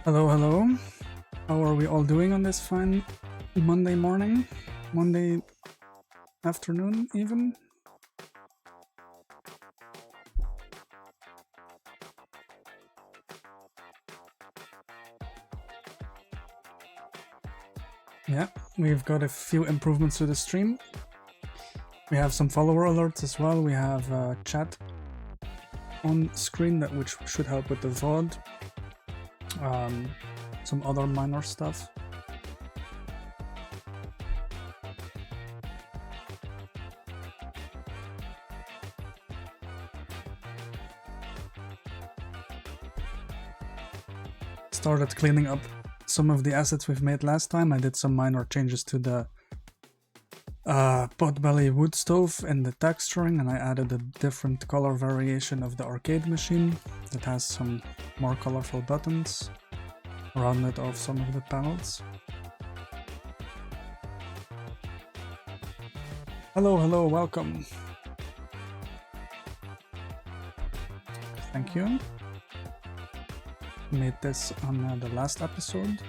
Hello, hello. How are we all doing on this fine Monday morning? Monday afternoon, even? Yeah, we've got a few improvements to the stream. We have some follower alerts as well. We have chat on screen which should help with the VOD. Some other minor stuff. Started cleaning up some of the assets we've made last time. I did some minor changes to the potbelly wood stove and the texturing, and I added a different color variation of the arcade machine that has some more colorful buttons, rounded off some of the panels. Hello, hello, welcome. Thank you. Made this on the last episode.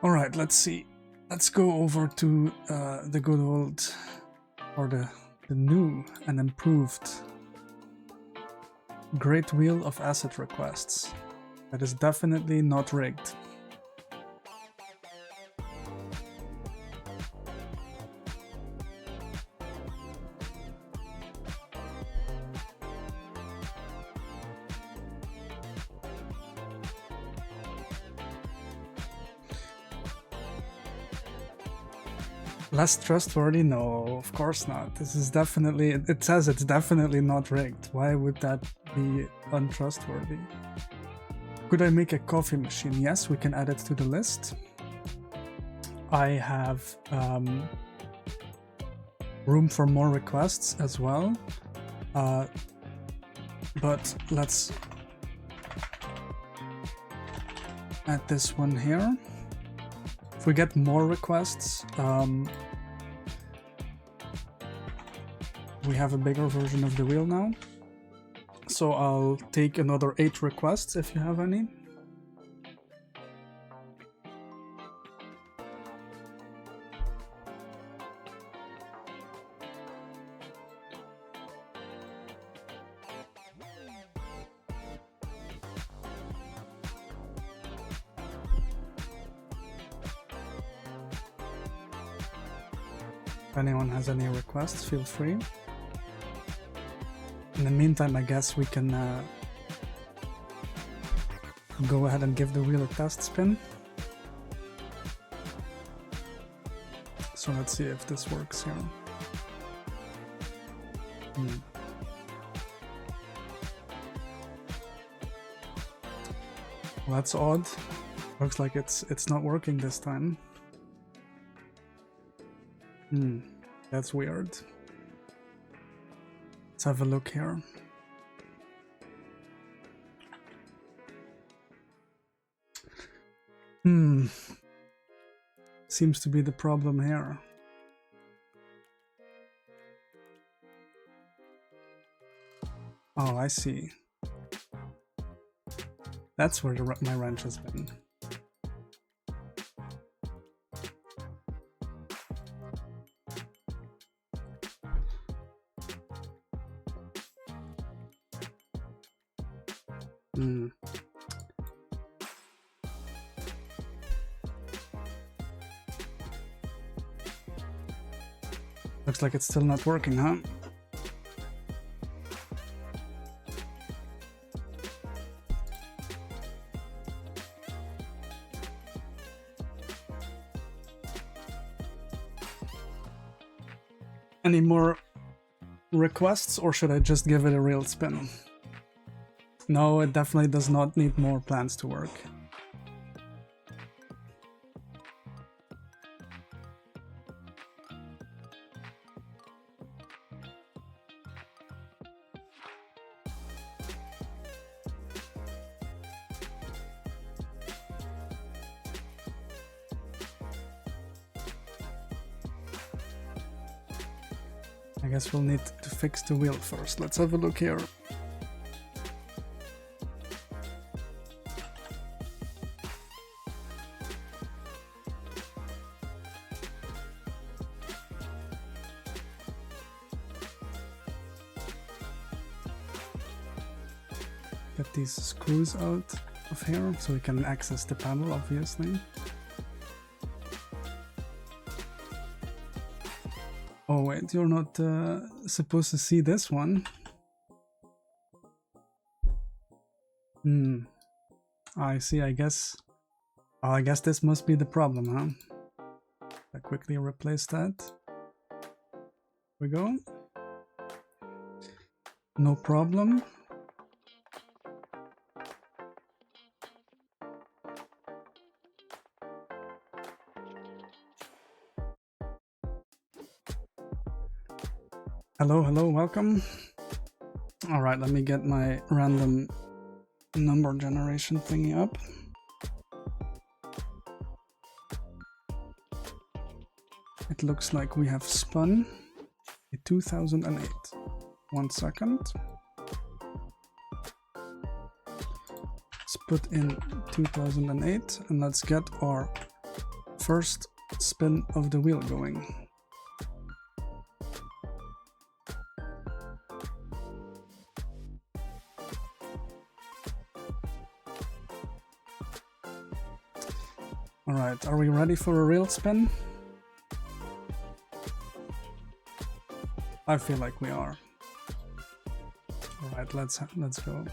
All right, let's see. Let's go over to the good old, or the new and improved Great Wheel of Asset Requests. That is definitely not rigged. Less trustworthy? No, of course not. This is definitely, it says it's definitely not rigged. Why would that be untrustworthy? Could I make a coffee machine? Yes, we can add it to the list. I have room for more requests as well. But let's add this one here. If we get more requests, we have a bigger version of the wheel now. So I'll take another 8 requests if you have any. If anyone has any requests, feel free. In the meantime, I guess we can go ahead and give the wheel a test spin. So let's see if this works here. Well, that's odd. Looks like it's not working this time. That's weird. Let's have a look here. Seems to be the problem here. Oh, I see. That's where my wrench has been. Looks like it's still not working, huh? Any more requests, or should I just give it a real spin? No, it definitely does not need more plans to work. I guess we'll need to fix the wheel first. Let's have a look here. Get these screws out of here so we can access the panel, obviously. Oh wait, you're not supposed to see this one. I see, I guess... Oh, I guess this must be the problem, huh? I quickly replace that. Here we go. No problem. Hello, hello, welcome. Alright, let me get my random number generation thingy up. It looks like we have spun a 2008. 1 second. Let's put in 2008 and let's get our first spin of the wheel going. Alright, are we ready for a real spin? I feel like we are. Alright, let's go.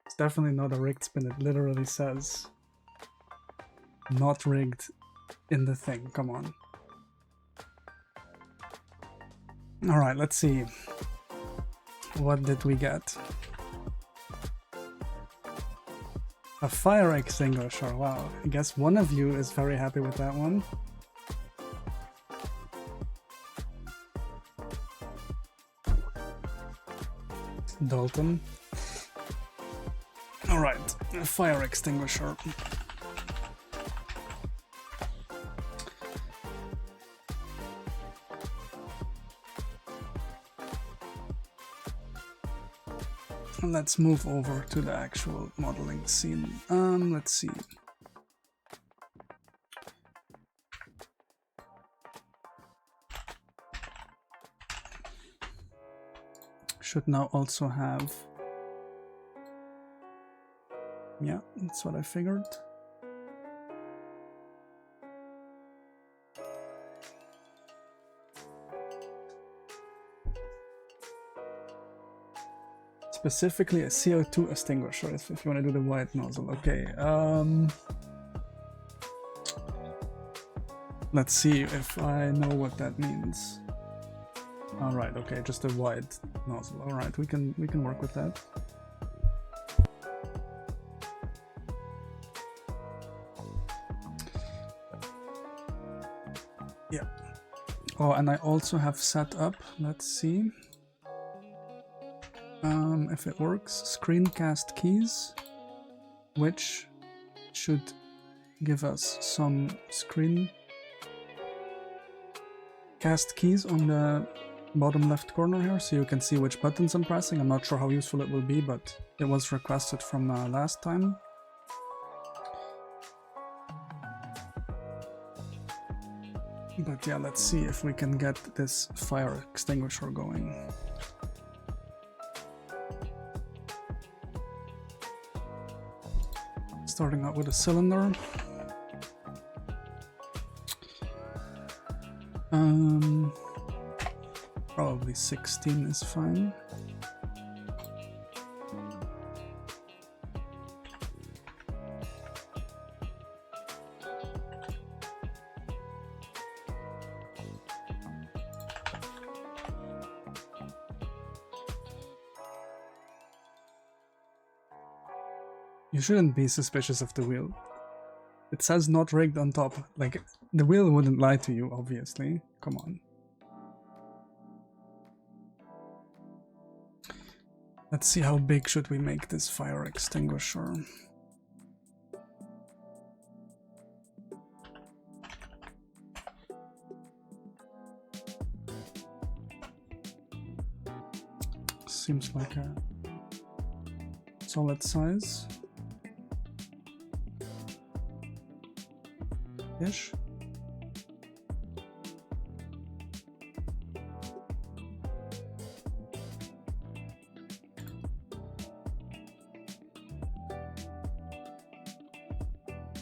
It's definitely not a rigged spin, it literally says not rigged in the thing, come on. Alright, let's see. What did we get? A fire extinguisher, wow. I guess one of you is very happy with that one. Dalton. Alright, a fire extinguisher. Let's move over to the actual modeling scene. Let's see. Should now also have... Yeah, that's what I figured. Specifically a CO2 extinguisher if you want to do the wide nozzle. Okay, let's see if I know what that means. Alright, okay, just a wide nozzle. Alright, we can work with that. Yeah. Oh, and I also have set up, let's see. If it works, screencast keys, which should give us some screen cast keys on the bottom left corner here, so you can see which buttons I'm pressing. I'm not sure how useful it will be, but it was requested from last time. But yeah, let's see if we can get this fire extinguisher going. Starting out with a cylinder. Probably 16 is fine. You shouldn't be suspicious of the wheel. It says not rigged on top. Like, the wheel wouldn't lie to you, obviously. Come on. Let's see how big should we make this fire extinguisher. Seems like a solid size ish.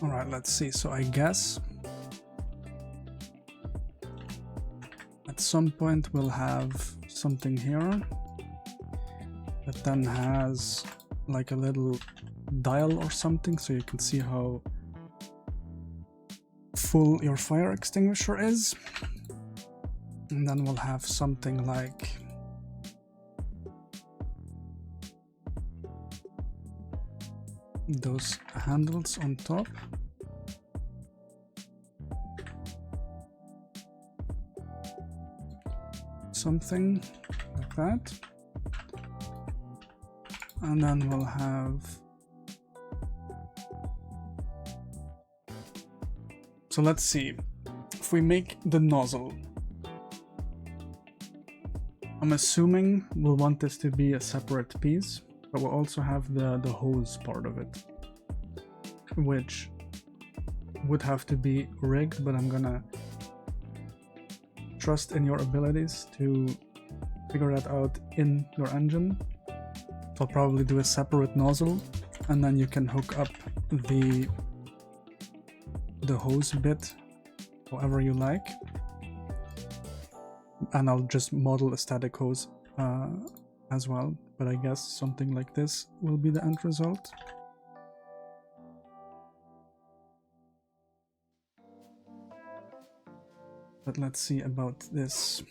All right, let's see. So I guess at some point we'll have something here that then has like a little dial or something, so you can see how full your fire extinguisher is. And then we'll have something like those handles on top. Something like that. And then we'll have, so let's see, if we make the nozzle, I'm assuming we'll want this to be a separate piece, but we'll also have the hose part of it, which would have to be rigged, but I'm gonna trust in your abilities to figure that out in your engine. I'll probably do a separate nozzle, and then you can hook up the hose bit however you like, and I'll just model a static hose as well, but I guess something like this will be the end result. But let's see about this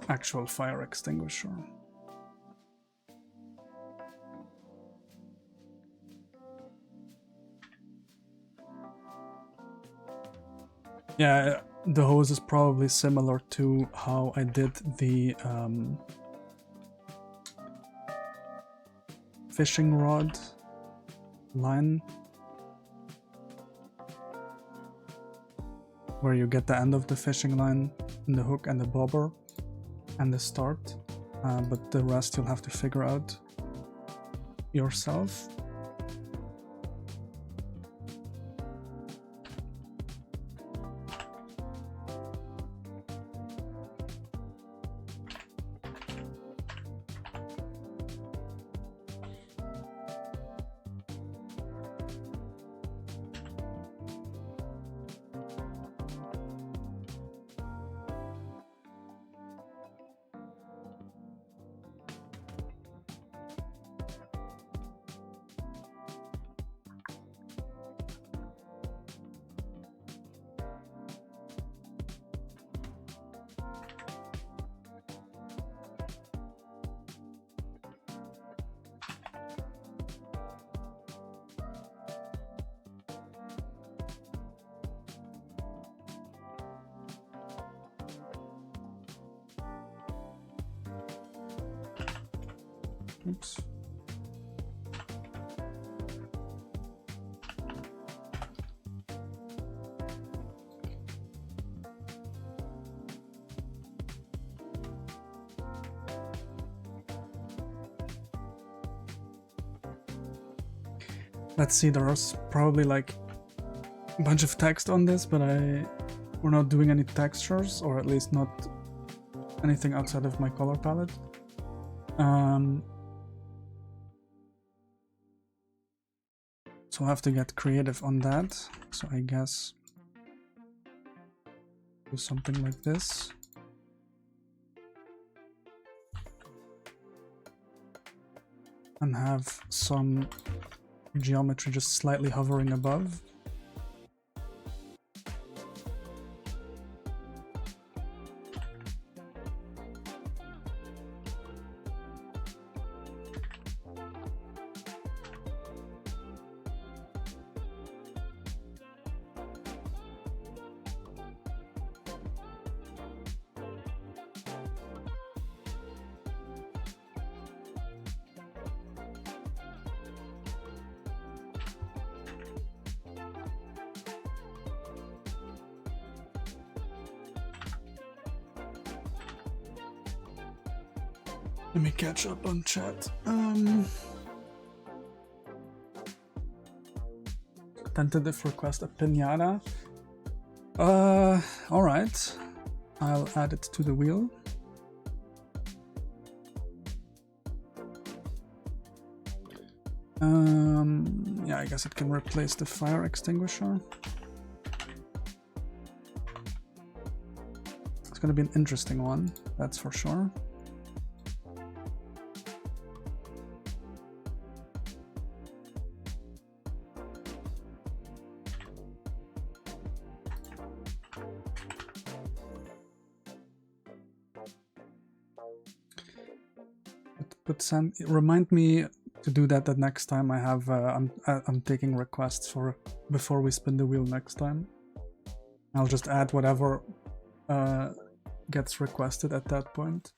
actual fire extinguisher. Yeah, the hose is probably similar to how I did the fishing rod line, where you get the end of the fishing line and the hook and the bobber and the start, but the rest you'll have to figure out yourself. Oops. Let's see, there's probably like a bunch of text on this, but we're not doing any textures, or at least not anything outside of my color palette. So I'll have to get creative on that. So I guess do something like this. And have some geometry just slightly hovering above. Let me catch up on chat. Tentative request a pinata. Alright. I'll add it to the wheel. Yeah, I guess it can replace the fire extinguisher. It's gonna be an interesting one, that's for sure. But remind me to do that the next time I have. I'm taking requests for before we spin the wheel next time. I'll just add whatever gets requested at that point.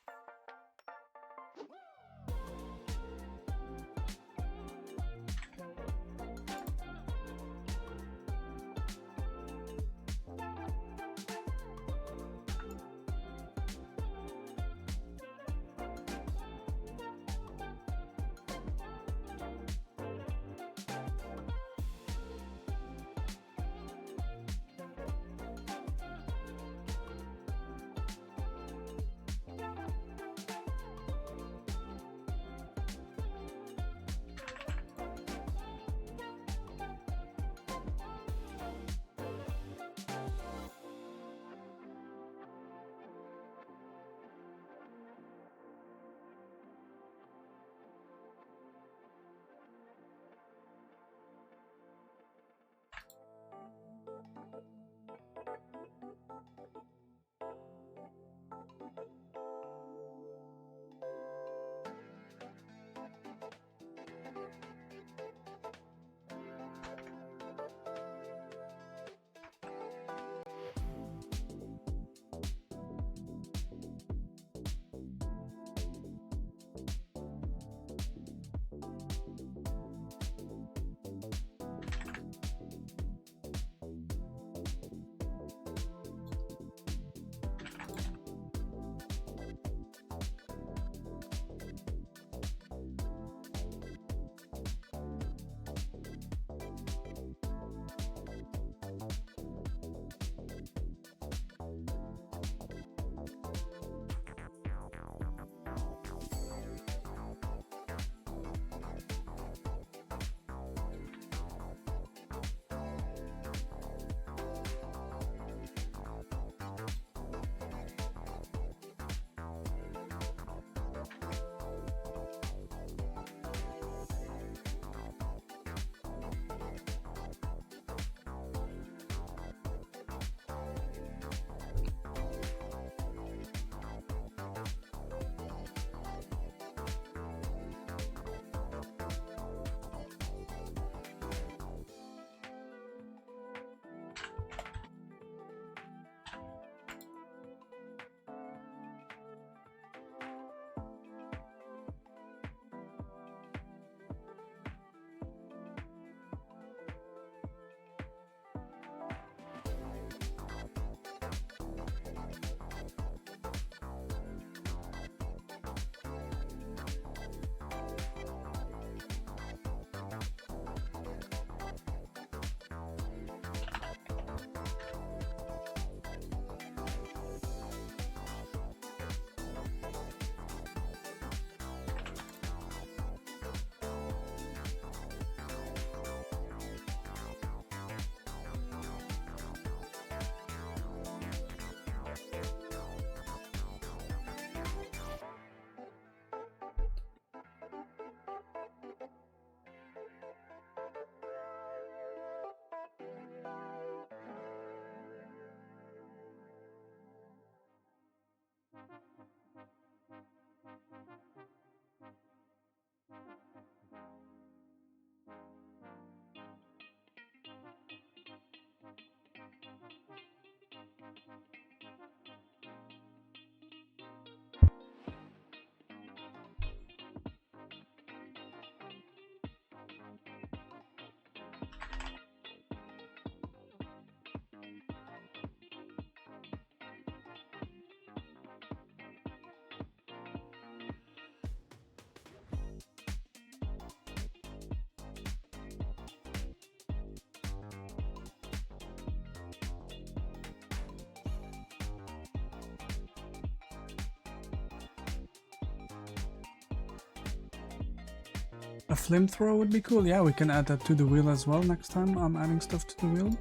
A flamethrower would be cool. Yeah, we can add that to the wheel as well next time I'm adding stuff to the wheel.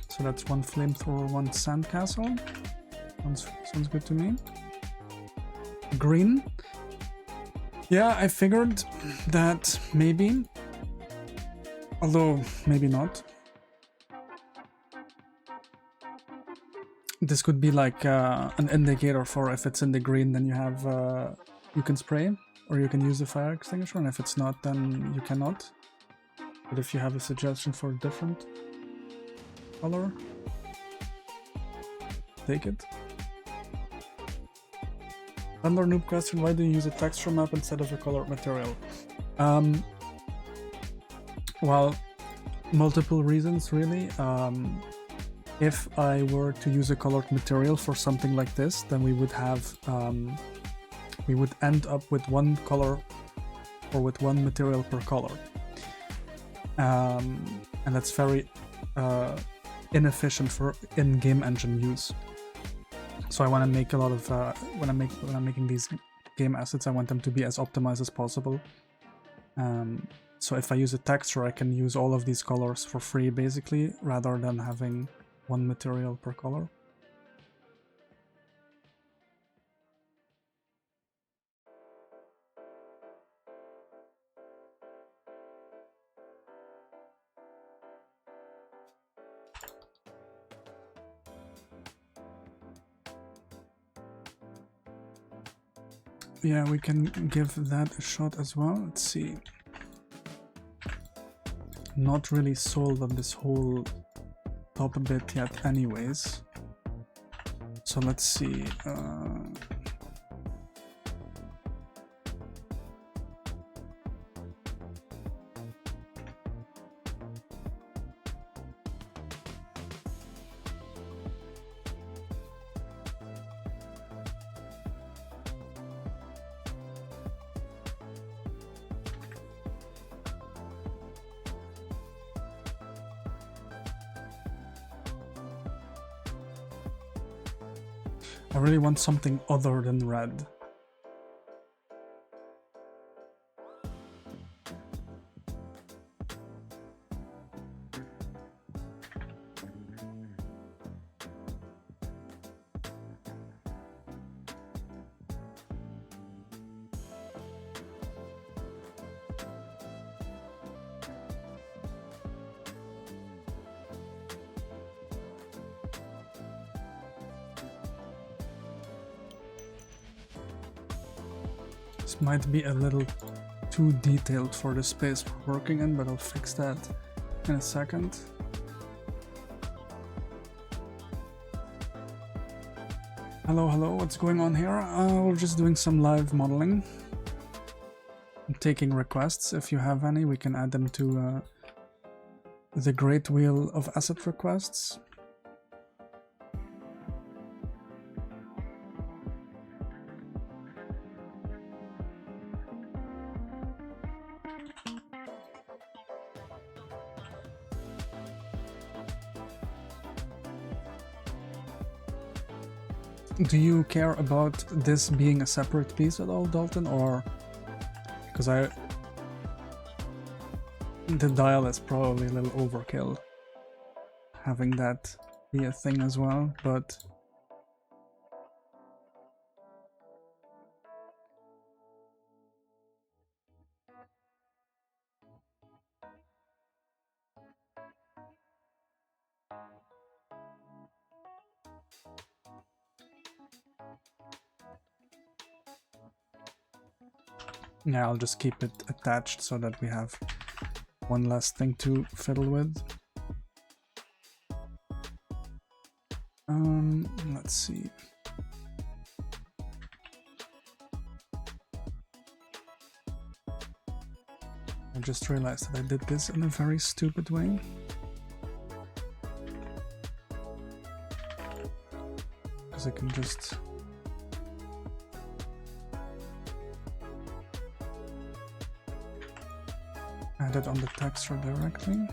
So that's one flamethrower, one sandcastle. Sounds good to me. Green. Yeah, I figured that maybe. Although, maybe not. This could be like an indicator for if it's in the green, then you have you can spray or you can use the fire extinguisher, and if it's not, then you cannot. But if you have a suggestion for a different color, take it. Thunder noob question: why do you use a texture map instead of a colored material? Well, multiple reasons really. If I were to use a colored material for something like this, then we would have we would end up with one color or with one material per color, and that's very inefficient for in-game engine use. So I want to make a lot of when I'm making these game assets, I want them to be as optimized as possible. So if I use a texture, I can use all of these colors for free, basically, rather than having one material per color. Yeah, we can give that a shot as well. Let's see. Not really sold on this whole top bit yet anyways. So let's see. I really want something other than red. This might be a little too detailed for the space we're working in, but I'll fix that in a second. Hello, what's going on here? We're just doing some live modeling. I'm taking requests. If you have any, we can add them to the great wheel of asset requests. Do you care about this being a separate piece at all, Dalton, or because the dial is probably a little overkill having that be a thing as well, but yeah, I'll just keep it attached so that we have one less thing to fiddle with. Let's see. I just realized that I did this in a very stupid way. Because I can just add it on the texture directly.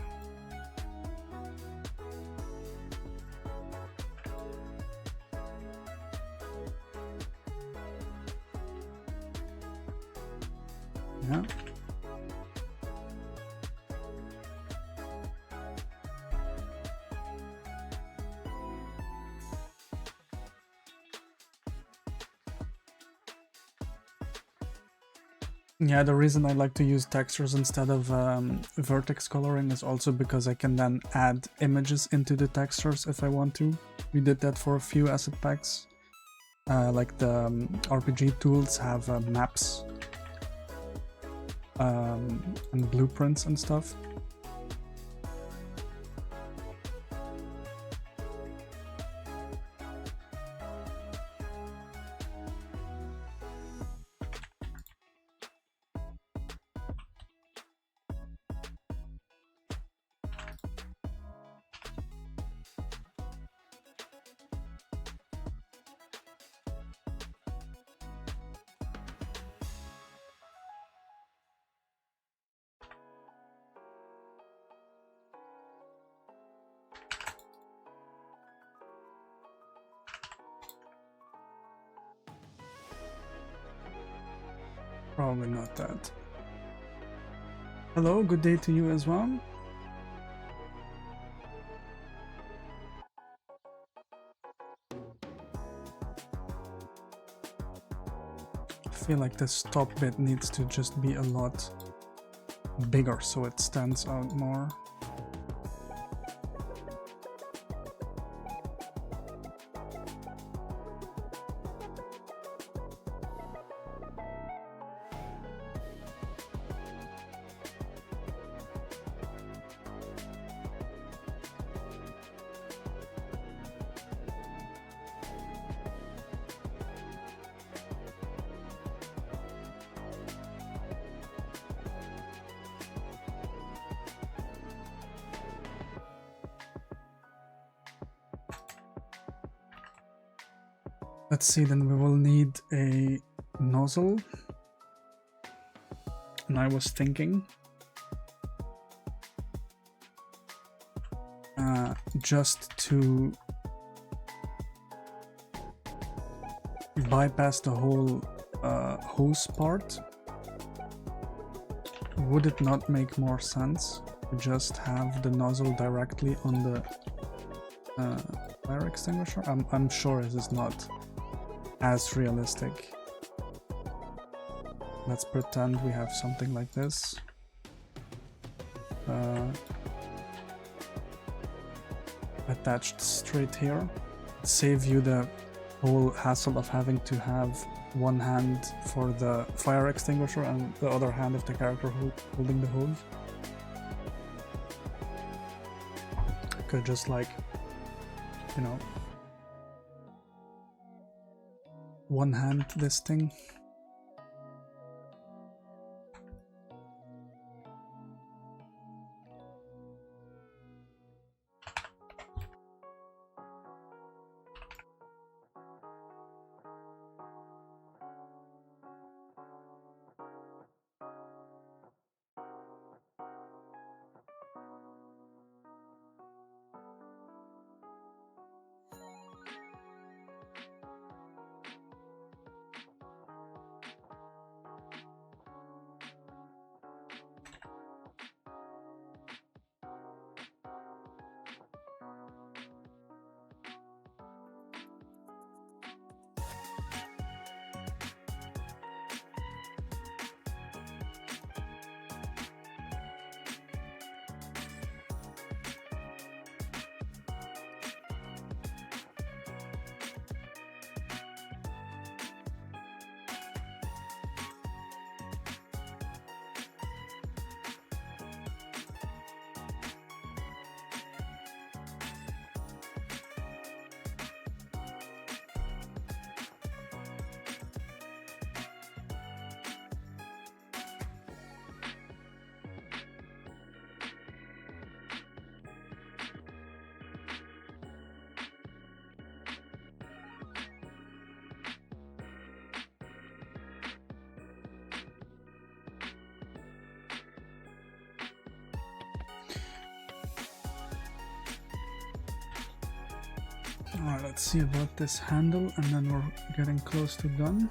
Yeah. Yeah, the reason I like to use textures instead of vertex coloring is also because I can then add images into the textures if I want to. We did that for a few asset packs. Like the RPG tools have maps and blueprints and stuff. Probably not that. Hello, good day to you as well. I feel like this top bit needs to just be a lot bigger so it stands out more. Let's see, then we will need a nozzle. And I was thinking just to bypass the whole hose part, would it not make more sense to just have the nozzle directly on the fire extinguisher? I'm sure it is not as realistic. Let's pretend we have something like this. Attached straight here. Save you the whole hassle of having to have one hand for the fire extinguisher and the other hand of the character holding the hose. I could just, like, you know, one hand this thing. Alright, let's see about this handle, and then we're getting close to done.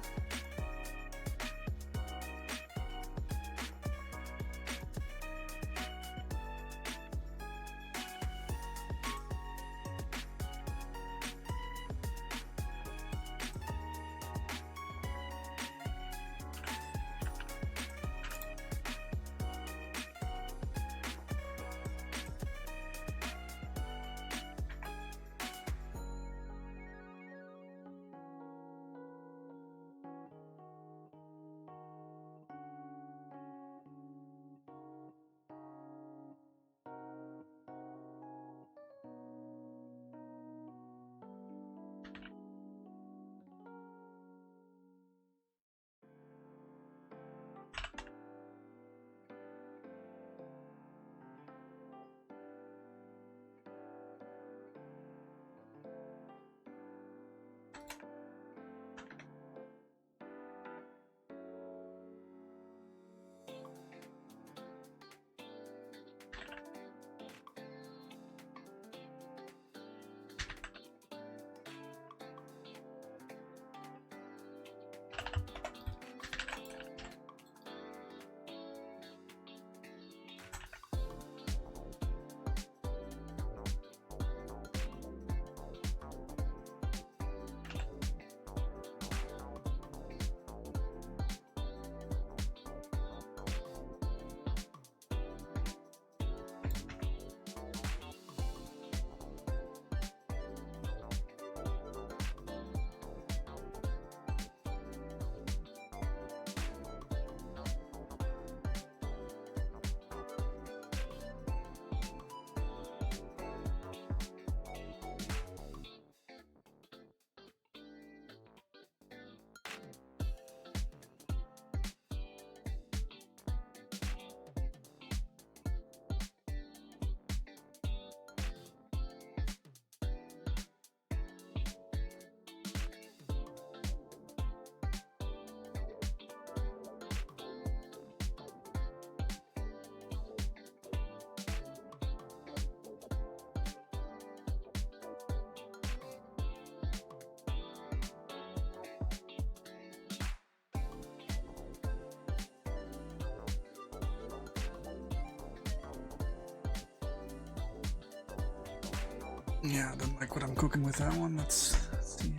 Yeah, I don't like what I'm cooking with that one. Let's see.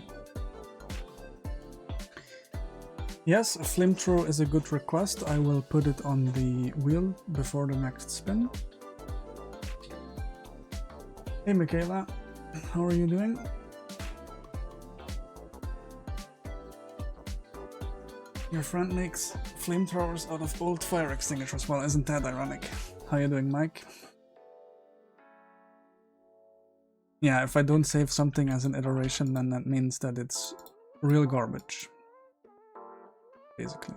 Yes, a flamethrower is a good request. I will put it on the wheel before the next spin. Hey Michaela, how are you doing? Your friend makes flamethrowers out of old fire extinguishers. Well, isn't that ironic? How you doing, Mike? Yeah, if I don't save something as an iteration, then that means that it's real garbage, basically.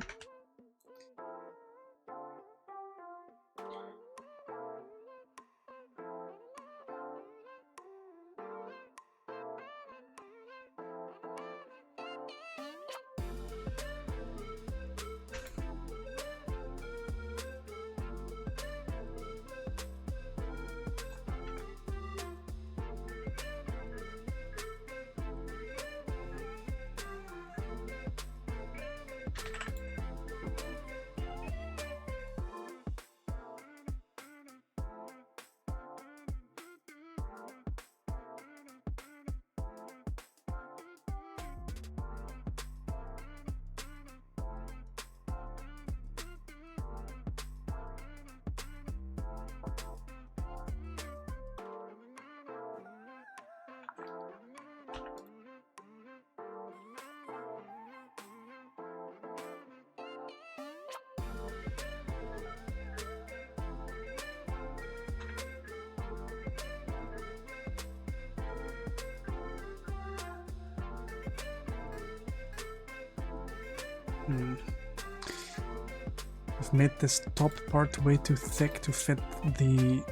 I've made this top part way too thick to fit the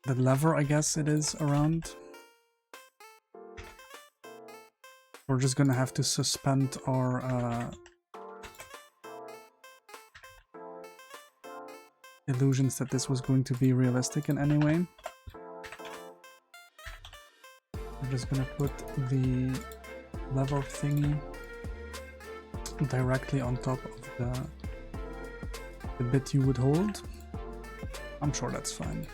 lever, I guess it is, around. We're just gonna have to suspend our illusions that this was going to be realistic in any way. We're just gonna put the lever thingy directly on top of the bit you would hold. I'm sure that's fine.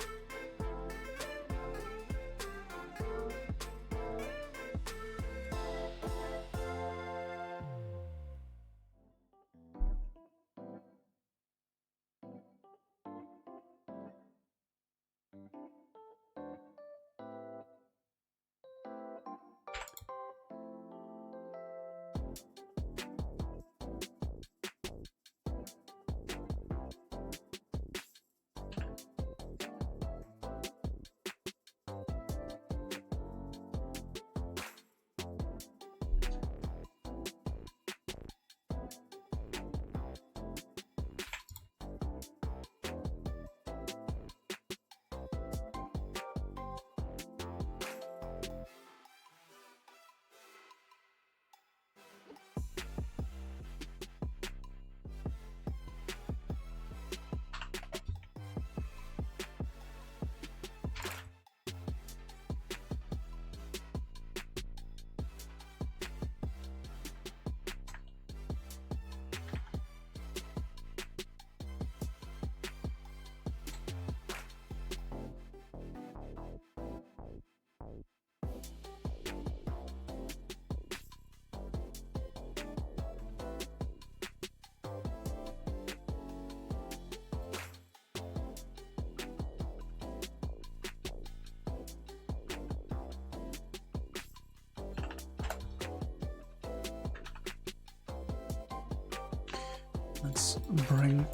Let's bring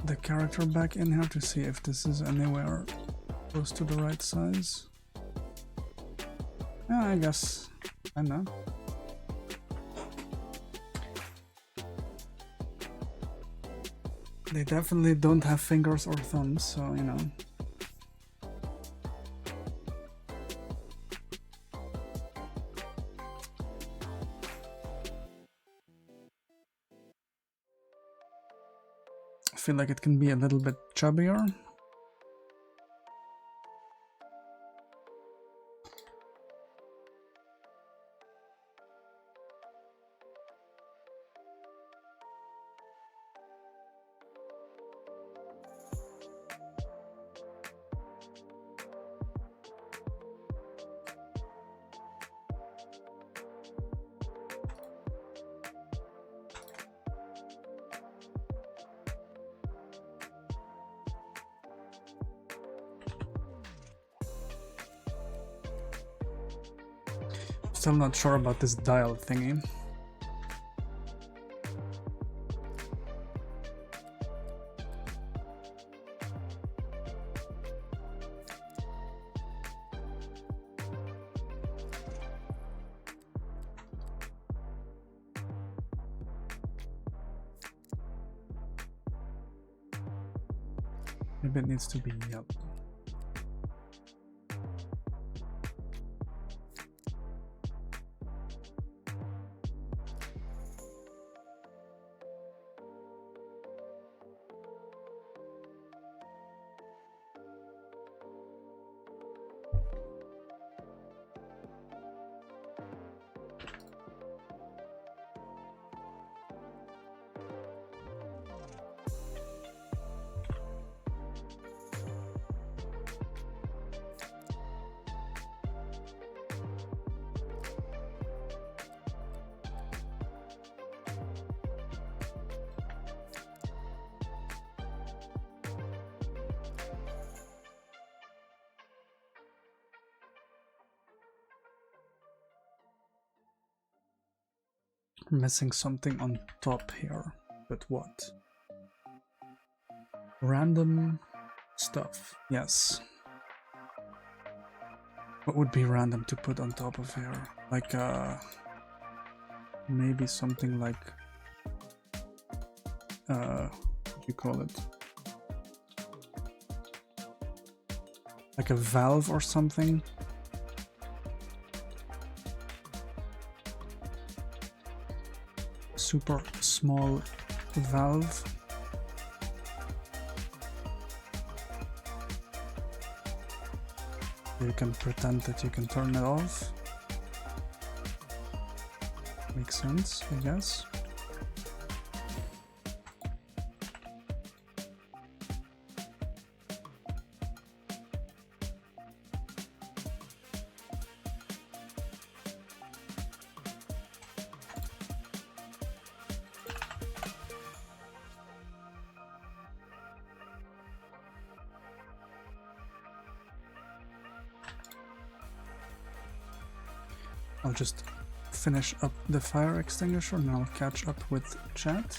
the character back in here to see if this is anywhere close to the right size. Yeah, I guess. I know. They definitely don't have fingers or thumbs, so you know. I feel like it can be a little bit chubbier. Still not sure about this dial thingy. Maybe it needs to be yellow. Missing something on top here, but what? Random stuff, yes. What would be random to put on top of here? Like maybe something like what do you call it? Like a valve or something? Super small valve. You can pretend that you can turn it off. Makes sense, I guess. I'll just finish up the fire extinguisher and I'll catch up with chat.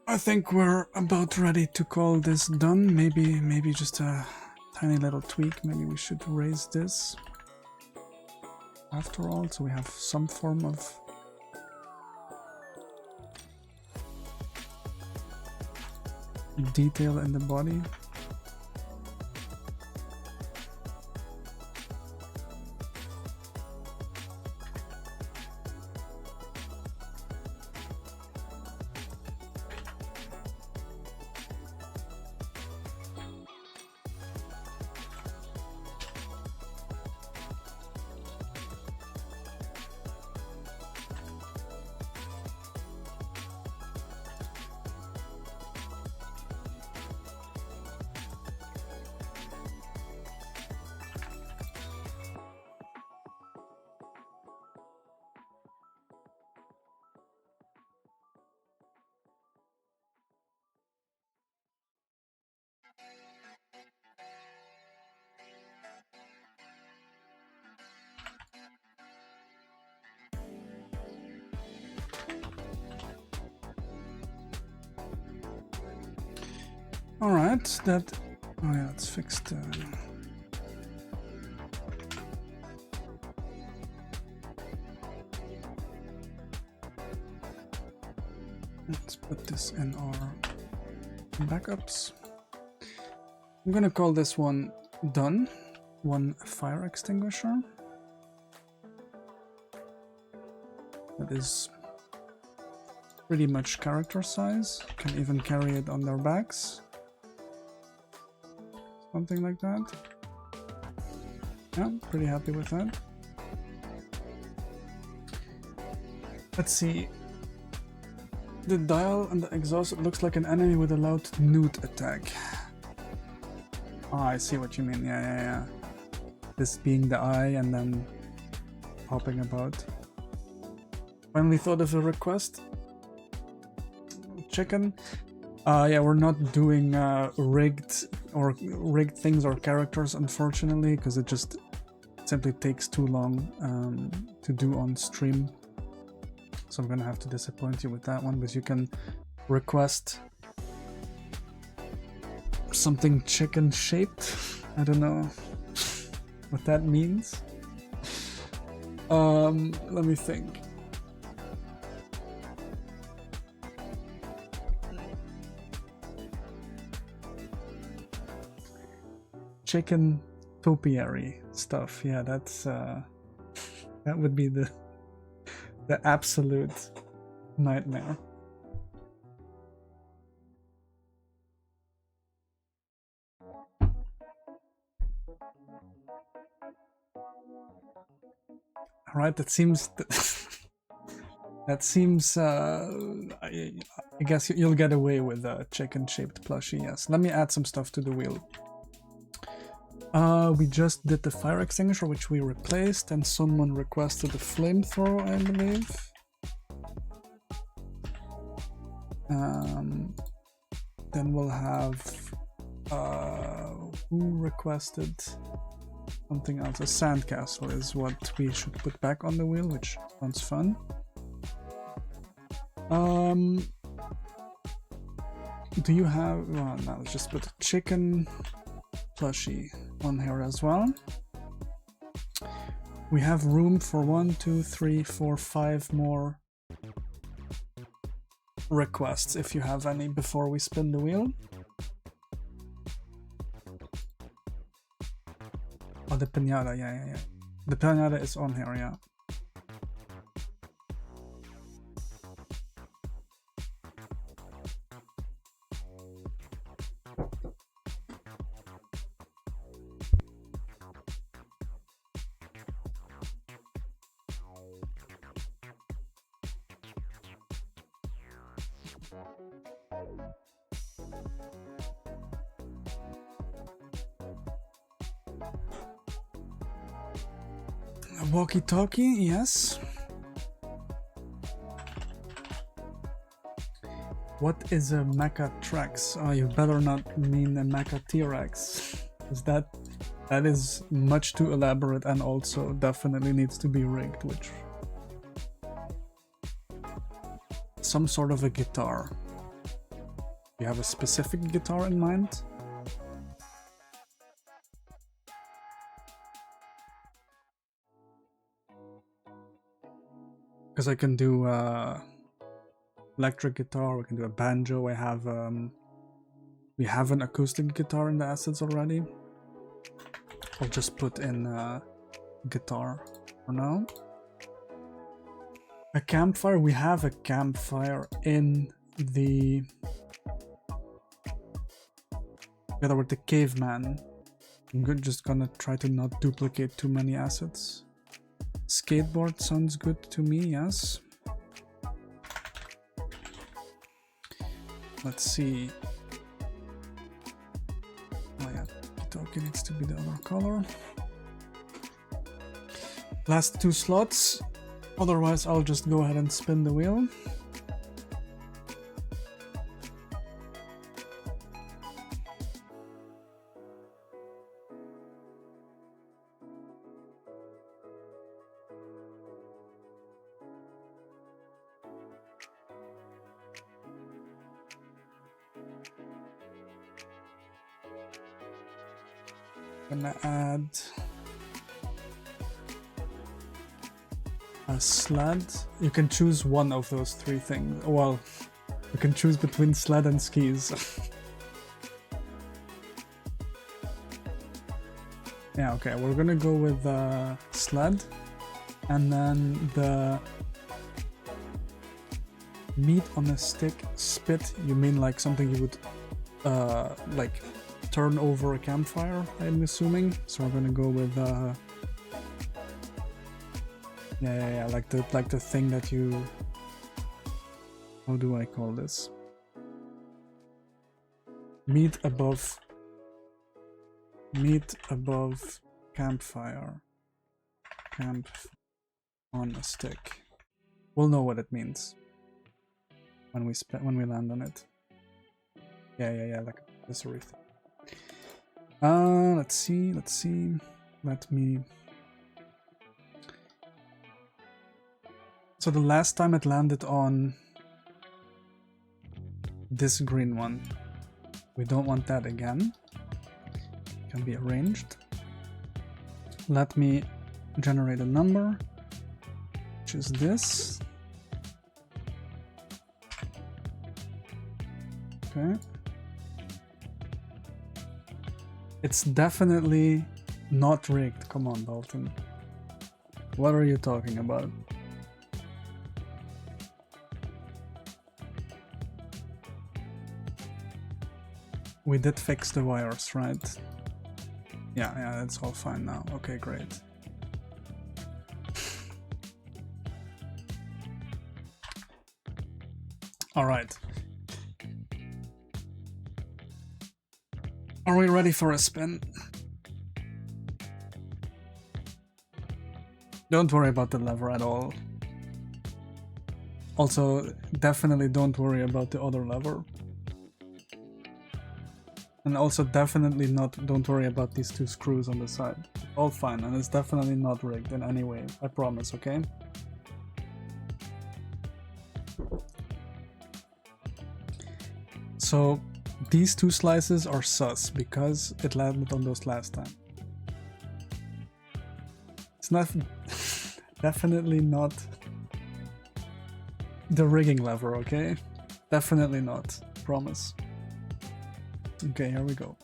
I think we're about ready to call this done. Maybe just a tiny little tweak. Maybe we should raise this after all, so we have some form of detail in the body. Alright, that... Oh yeah, it's fixed. Let's put this in our backups. I'm gonna call this one done. One fire extinguisher. That is pretty much character size. Can even carry it on their backs. Something like that. Yeah, pretty happy with that. Let's see. The dial and the exhaust, it looks like an enemy with a loud nude attack. Ah, I see what you mean. Yeah. This being the eye and then hopping about. Finally thought of a request. Chicken. Yeah, we're not doing rigged things or characters, unfortunately, because it just simply takes too long to do on stream. So I'm gonna have to disappoint you with that one, because you can request something chicken shaped. I don't know what that means. Let me think. Chicken topiary stuff. Yeah, that's that would be the absolute nightmare. All right, that seems that seems I guess you'll get away with a chicken-shaped plushie. Yes. Let me add some stuff to the wheel. We just did the fire extinguisher, which we replaced, and someone requested a flamethrower, I believe. Then we'll have who requested something else? A sandcastle is what we should put back on the wheel, which sounds fun. Do you have... Well, no, let's just put a chicken plushie on here as well. We have room for 1, 2, 3, 4, 5 more requests, if you have any, before we spin the wheel. Oh, the pinata, yeah. The pinata is on here, yeah. Walkie-talkie, yes. What is a Mecha Trax? Oh, you better not mean a Mecha T-Rex, because that is much too elaborate and also definitely needs to be rigged, which... Some sort of a guitar. You have a specific guitar in mind? Because I can do electric guitar, we can do a banjo. I have we have an acoustic guitar in the assets already. I'll just put in guitar for now. A campfire, we have a campfire in the... Together with the caveman. I'm just gonna try to not duplicate too many assets. Skateboard sounds good to me, yes. Let's see. Oh yeah, Kitoki needs to be the other color. Last 2 slots. Otherwise, I'll just go ahead and spin the wheel. gonna add a sled. You can choose one of those three things. Well, you can choose between sled and skis. Yeah, okay, we're gonna go with the sled, and then the meat on a stick spit. You mean like something you would like turn over a campfire, I'm assuming. So we're gonna go with yeah, like the thing that you, how do I call this? Meat above campfire. Camp on a stick. We'll know what it means when we land on it. Yeah, like a accessory thing. Let's see. Let me. So the last time it landed on this green one. We don't want that again. It can be arranged. Let me generate a number, which is this. Okay. It's definitely not rigged. Come on, Dalton. What are you talking about? We did fix the wires, right? Yeah, that's all fine now. Okay, great. All right. Are we ready for a spin? Don't worry about the lever at all. Also, definitely don't worry about the other lever. And also definitely don't worry about these two screws on the side. All fine, and it's definitely not rigged in any way. I promise, okay? So these two slices are sus because it landed on those last time. It's not definitely not the rigging lever, okay? Definitely not, promise. Okay, here we go.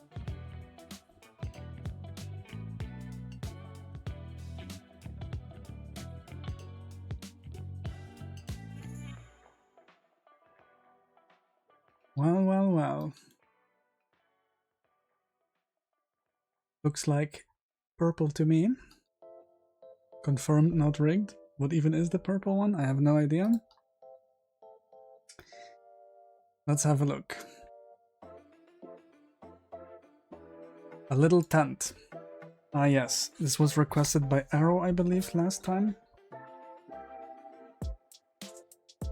Well. Looks like purple to me. Confirmed, not rigged. What even is the purple one? I have no idea. Let's have a look. A little tent. Ah yes, this was requested by Arrow, I believe, last time.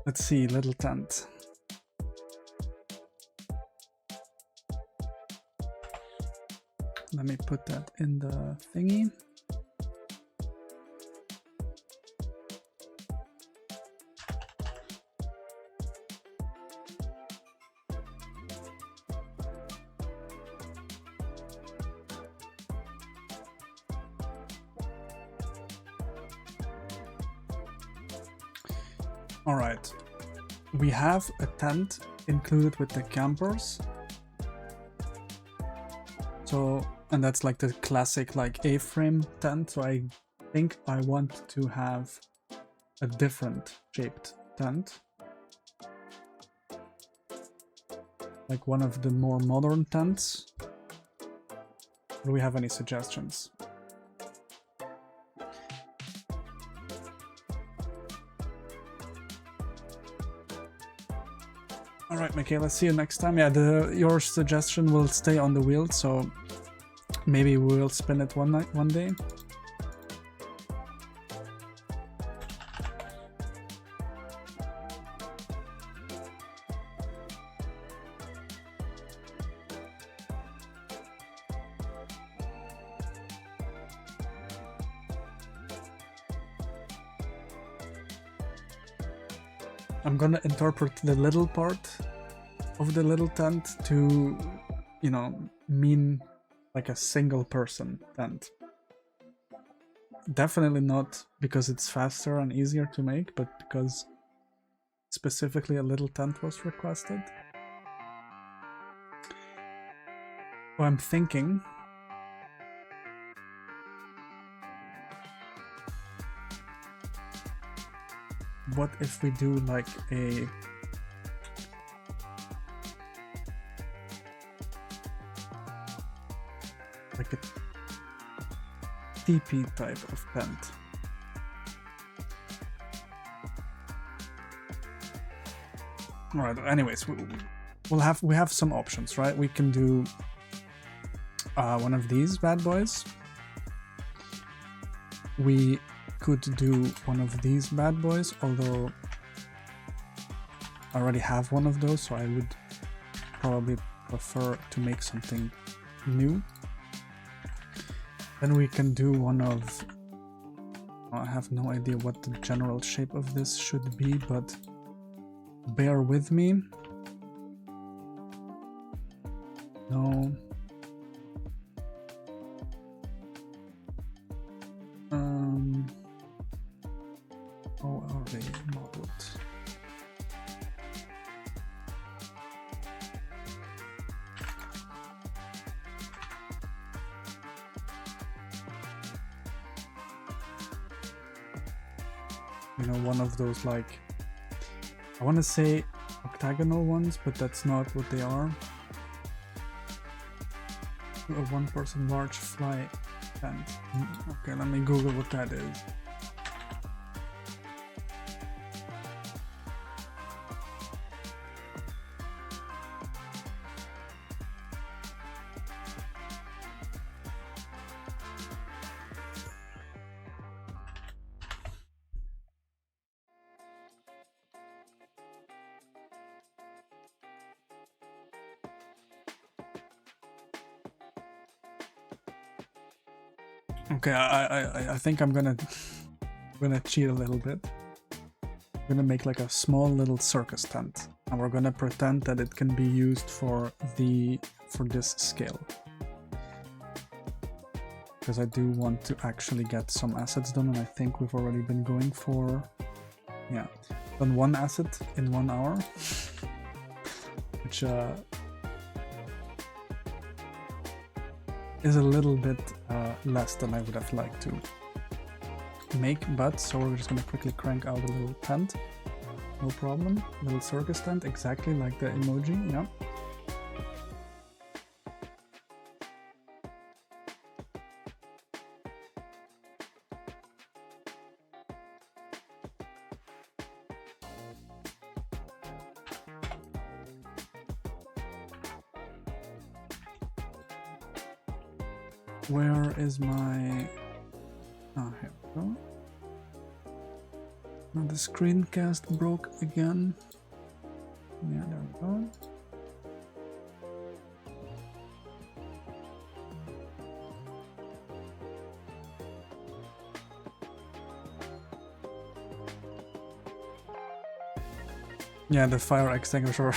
Let's see, little tent. Let me put that in the thingy. Alright, we have a tent included with the campers. So, and that's like the classic like A-frame tent, so I think I want to have a different shaped tent. Like one of the more modern tents. Do we have any suggestions? Alright, Michaela, see you next time. Yeah, your suggestion will stay on the wheel, so maybe we'll spin it one day. I'm gonna interpret the little part of the little tent to, you know, mean like a single person tent. Definitely not because it's faster and easier to make, but because specifically a little tent was requested. So I'm thinking what if we do like a TP type of tent. Alright, anyways, we have some options, right? We can do one of these bad boys. We could do one of these bad boys, although I already have one of those, so I would probably prefer to make something new. Then we can do one of... I have no idea what the general shape of this should be, but bear with me. No. How are they modeled? You know, one of those, like, I want to say octagonal ones, but that's not what they are. A one-person large fly tent. Okay, let me Google what that is. Okay, I think I'm gonna cheat a little bit. I'm gonna make like a small little circus tent, and we're gonna pretend that it can be used for this scale, because I do want to actually get some assets done, and I think we've already been going for, yeah, done one asset in 1 hour, which is a little bit less than I would have liked to make, but so we're just gonna quickly crank out a little tent, no problem, little circus tent, exactly like the emoji, yeah. Where is my... Oh, here we go. Now the screencast broke again. Yeah, there we go. Yeah, the fire extinguisher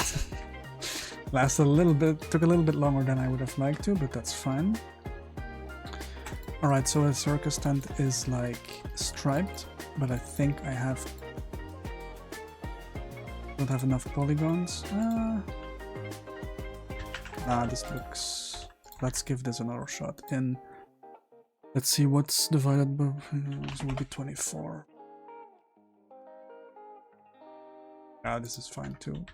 lasted a little bit, took a little bit longer than I would have liked to, but that's fine. Alright, so a circus tent is like striped, but I think I don't have enough polygons. This looks... Let's give this another shot. Let's see what's divided by... This will be 24. This is fine too.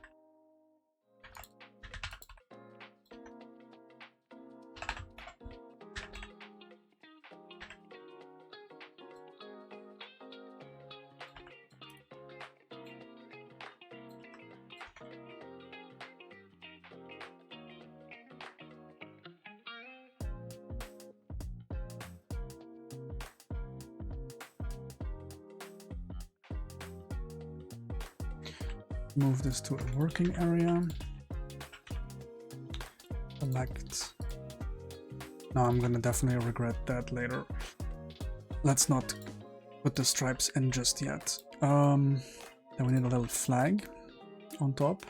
Move this to a working area. Select. No, I'm gonna definitely regret that later. Let's not put the stripes in just yet. Then we need a little flag on top.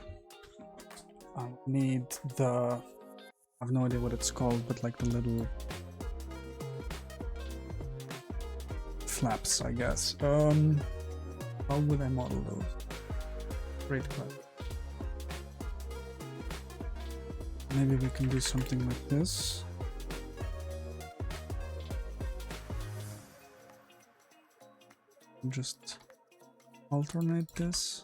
I need the I have no idea what it's called, but like the little flaps, I guess. How would I model those? Great question. Maybe we can do something like this. Just alternate this.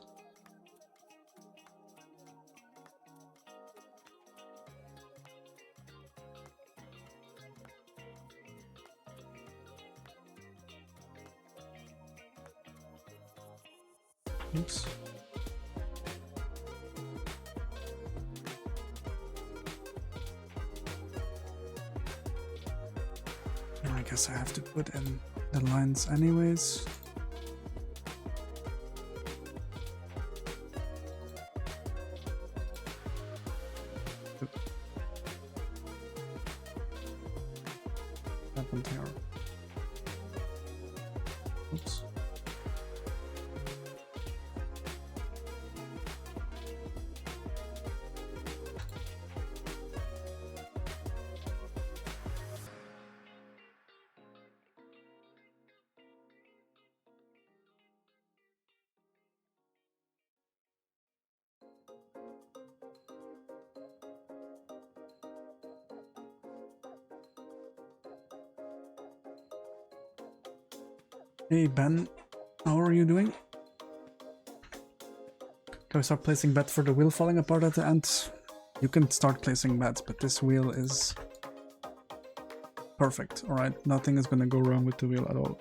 Oops. I guess I have to put in the lines anyways. Happened here. Oops. Hey Ben, how are you doing? Can we start placing bets for the wheel falling apart at the end? You can start placing bets, but this wheel is perfect, alright? Nothing is gonna go wrong with the wheel at all.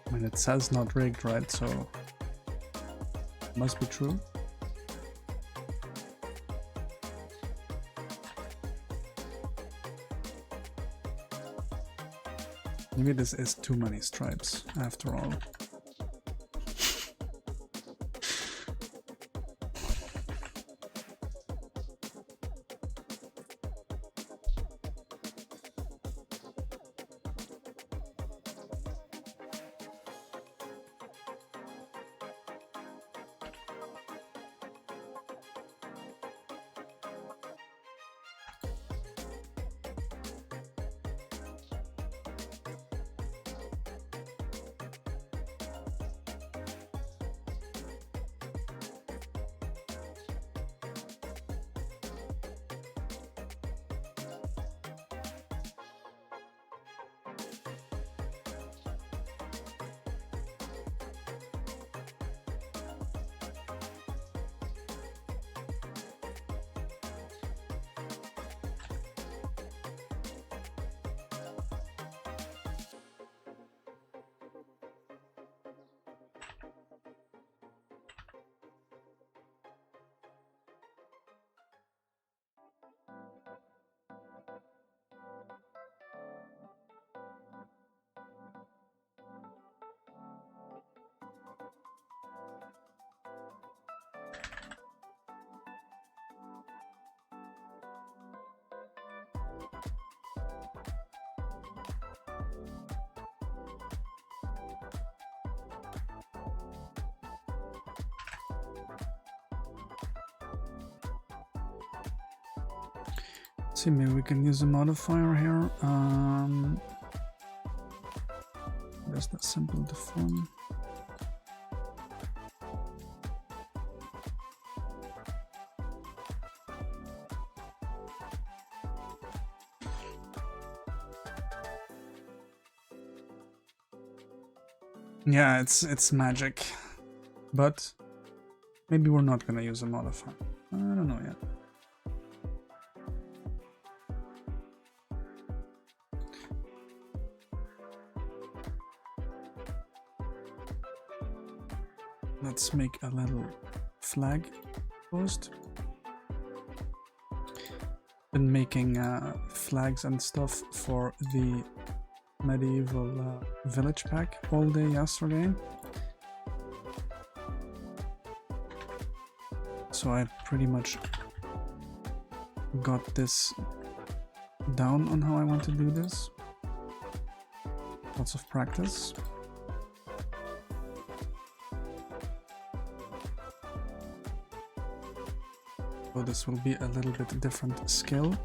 I mean, it says not rigged, right? So it must be true. Maybe this is too many stripes after all. See, maybe we can use a modifier here. There's that simple deform. Yeah, it's magic, but maybe we're not gonna use a modifier. I don't know yet. Let's make a little flag post. been making flags and stuff for the medieval village pack all day yesterday. So I pretty much got this down on how I want to do this. Lots of practice. So this will be a little bit different skill.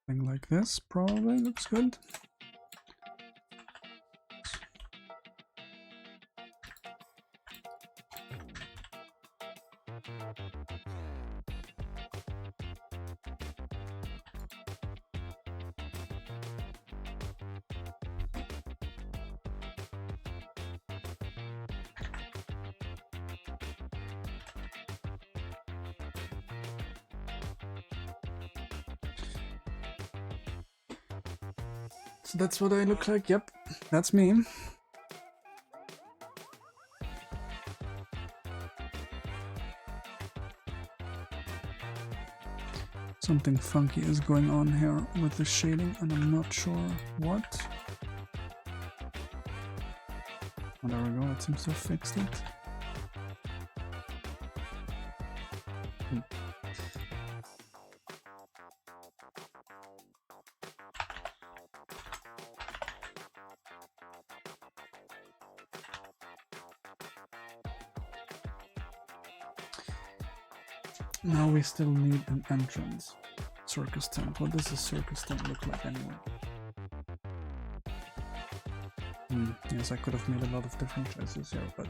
Something like this probably looks good. So that's what I look like. Yep, that's me. Something funky is going on here with the shading, and I'm not sure what. Oh, there we go, it seems to have fixed it. Now we still need an entrance. Circus tent. What does a circus tent look like anyway? Yes, I could have made a lot of different choices here, but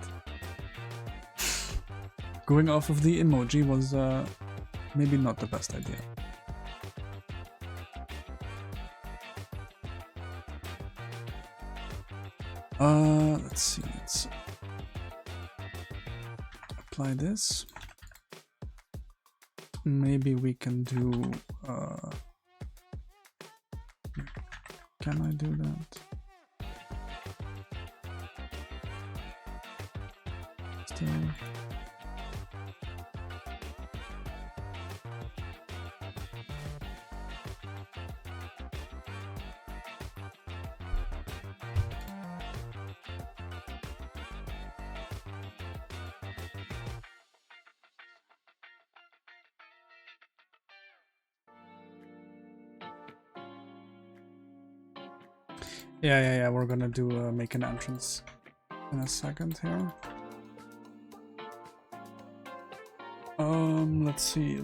going off of the emoji was maybe not the best idea. Let's see, let's apply this. Maybe we can do, can I do that? Still. Yeah, we're gonna do make an entrance in a second here. Let's see.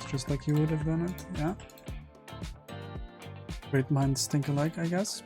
Just like you would have done it, yeah. Great minds think alike, I guess.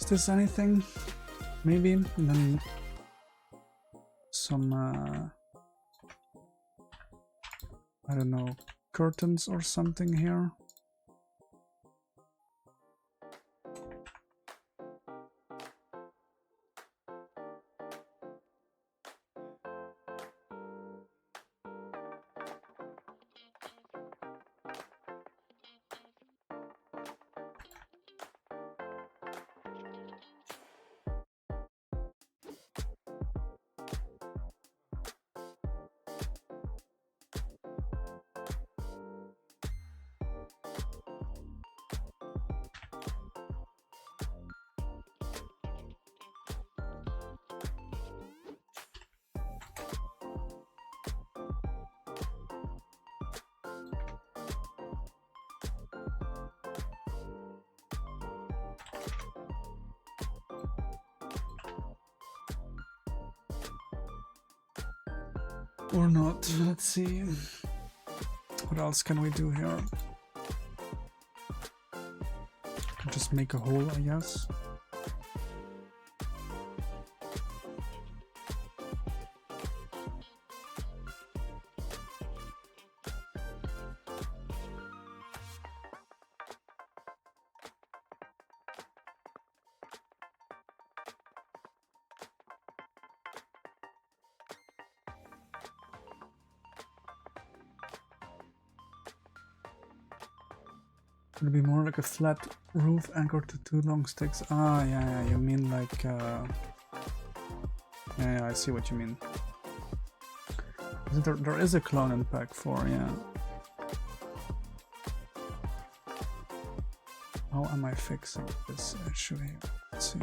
this anything? Maybe, and then some, I don't know, curtains or something here. Or not. Let's see. What else can we do here? Just make a hole, I guess. It'll be more like a flat roof anchored to two long sticks. Ah, yeah, you mean like, yeah, I see what you mean. There is a clone in pack 4, yeah. How am I fixing this issue here? Let's see.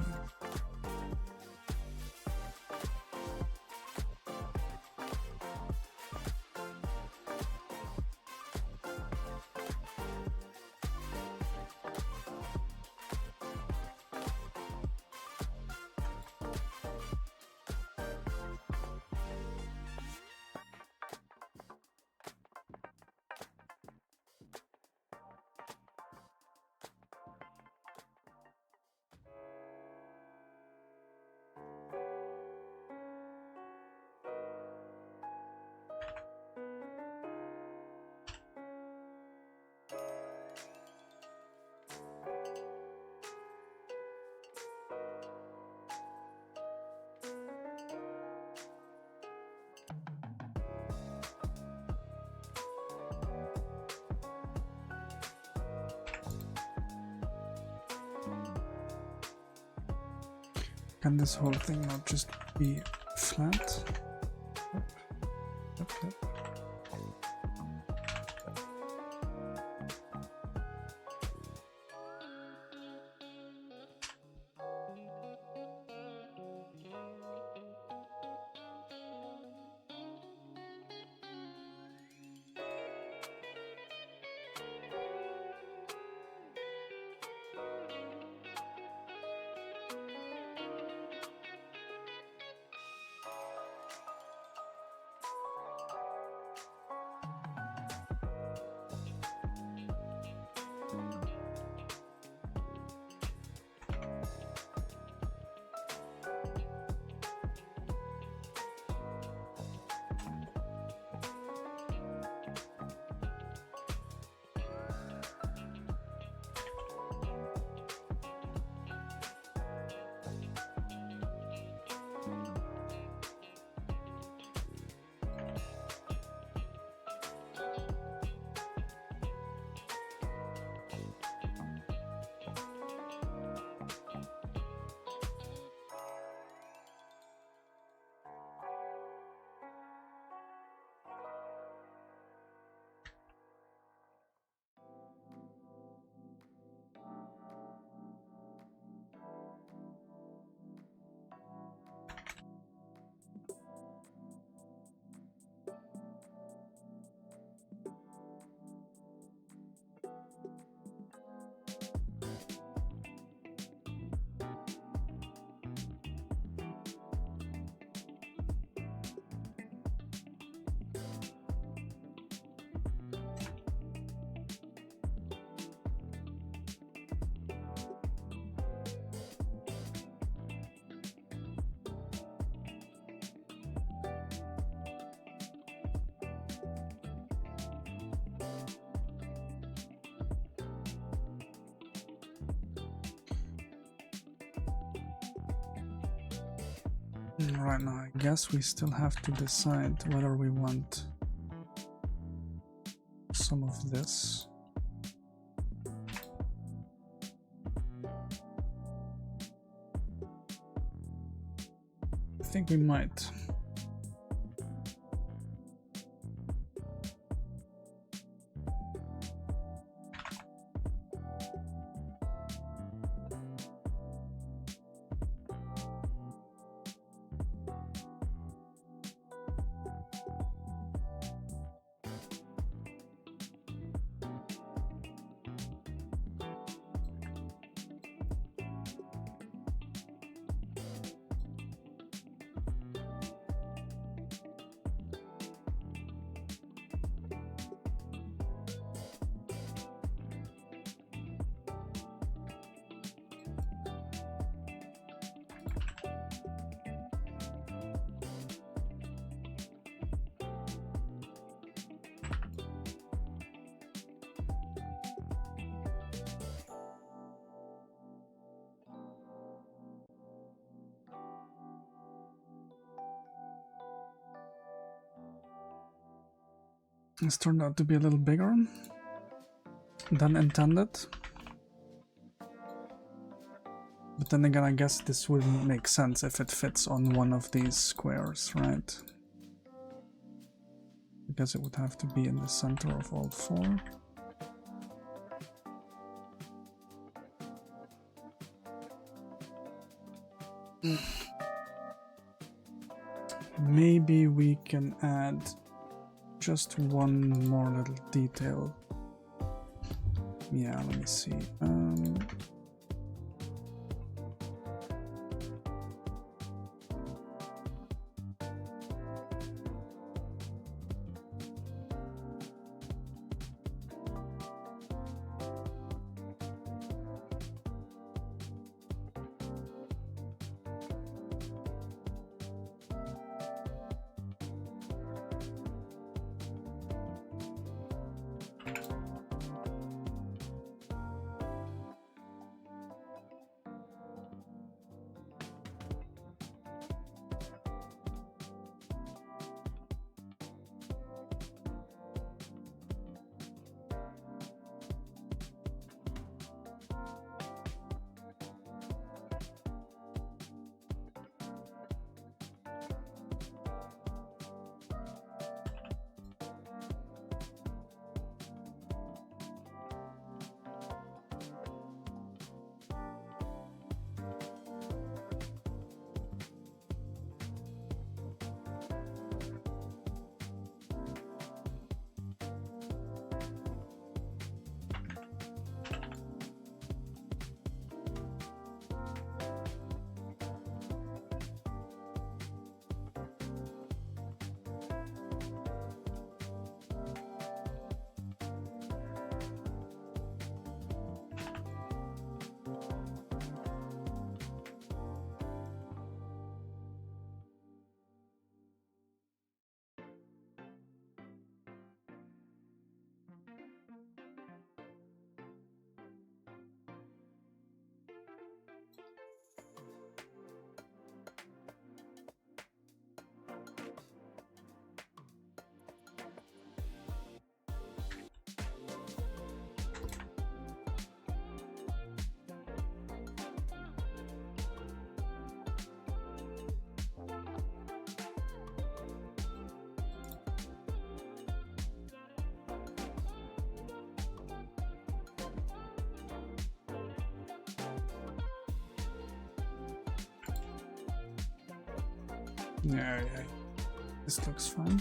Can this whole thing not just be flat? Yep. Right now, I guess we still have to decide whether we want some of this. I think we might. This turned out to be a little bigger than intended. But then again, I guess this wouldn't make sense if it fits on one of these squares, right? Because it would have to be in the center of all four. Maybe we can add just one more little detail. Yeah, let me see. Yeah, this looks fine.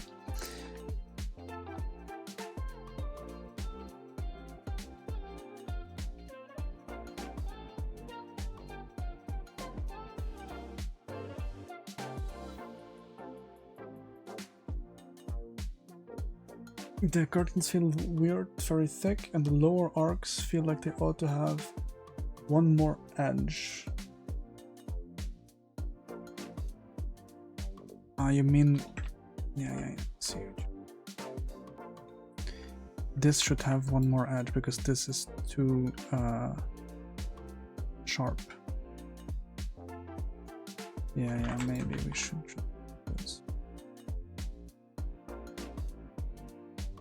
The curtains feel weird, very thick, and the lower arcs feel like they ought to have one more edge. You mean... Yeah, see. This should have one more edge because this is too sharp. Yeah, maybe we should try this.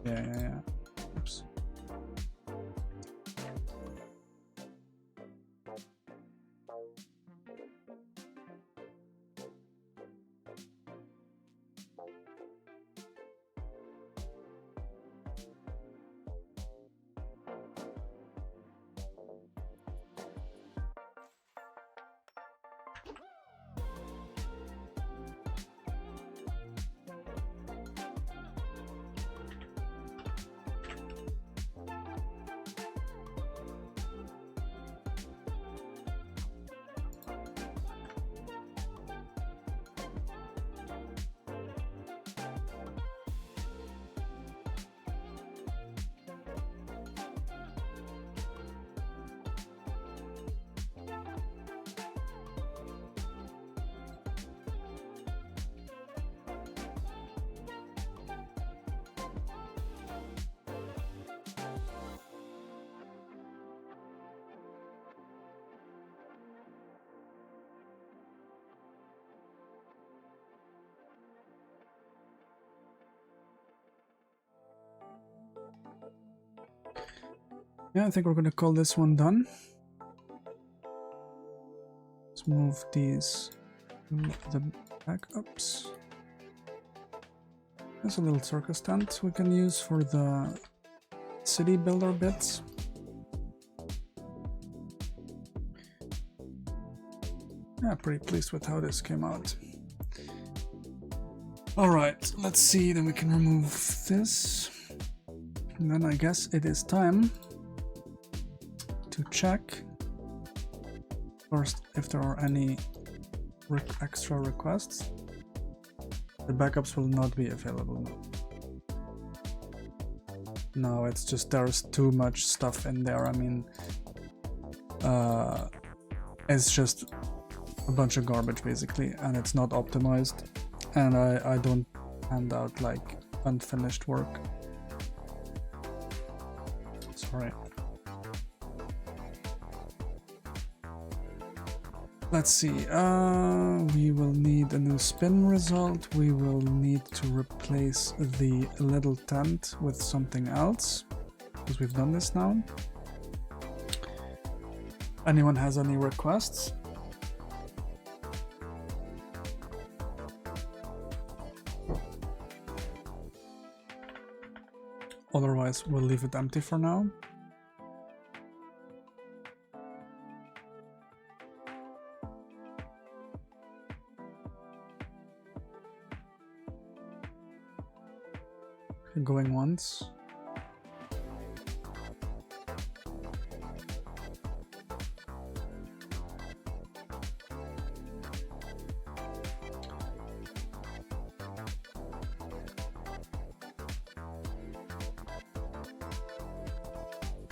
Yeah. Oops. Yeah, I think we're gonna call this one done. Let's move these to the backups. There's a little circus tent we can use for the city builder bits. Yeah, pretty pleased with how this came out. Alright, let's see, then we can remove this. And then I guess it is time to check first if there are any extra requests. The backups will not be available now. No, it's just there's too much stuff in there. I mean, it's just a bunch of garbage basically, and it's not optimized, and I don't hand out like unfinished work. Sorry. Let's see, we will need a new spin result. We will need to replace the little tent with something else, because we've done this now. Anyone has any requests? Otherwise, we'll leave it empty for now. Going once.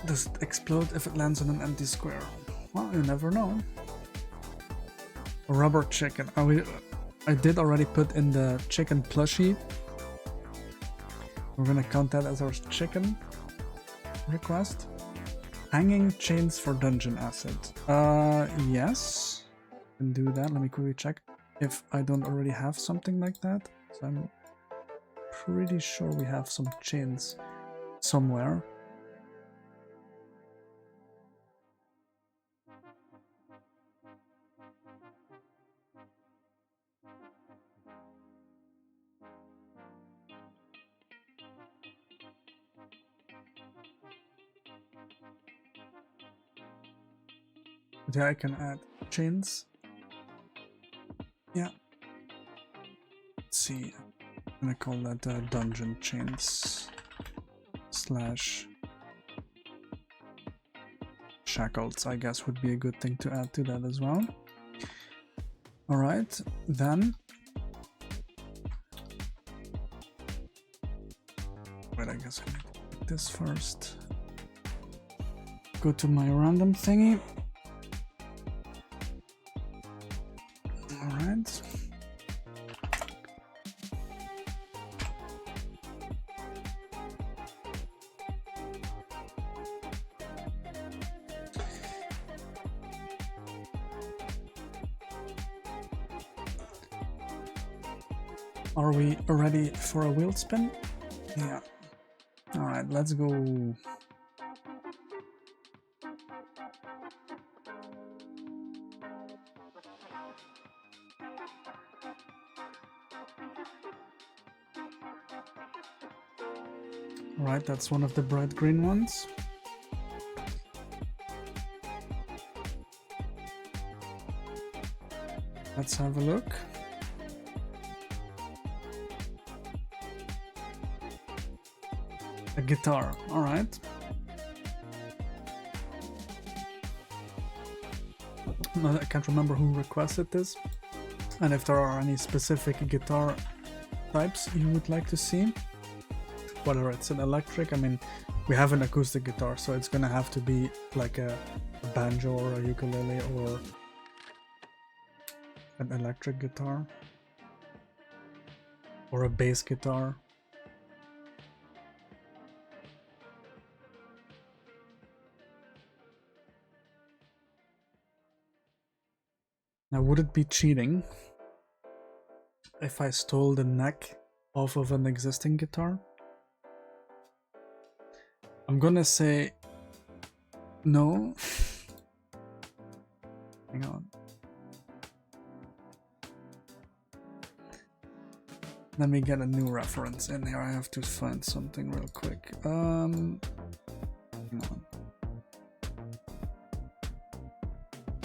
Does it explode if it lands on an empty square? Well, you never know. A rubber chicken. I did already put in the chicken plushie. We're gonna count that as our chicken request. Hanging chains for dungeon acid. Yes. Can do that. Let me quickly check if I don't already have something like that. So I'm pretty sure we have some chains somewhere. Yeah, I can add chains. Yeah. Let's see. I'm gonna call that dungeon chains slash shackles, I guess would be a good thing to add to that as well. Alright, then. Wait, I guess I need to do this first. Go to my random thingy. Alright. Are we ready for a wheel spin? Yeah. Alright, let's go. Alright, that's one of the bright green ones. Let's have a look. A guitar, alright. I can't remember who requested this, and if there are any specific guitar types you would like to see. Whether it's an electric, I mean, we have an acoustic guitar, so it's gonna have to be like a banjo or a ukulele or an electric guitar or a bass guitar. Now, would it be cheating if I stole the neck off of an existing guitar? I'm gonna say no. Hang on. Let me get a new reference in here. I have to find something real quick. Hang on.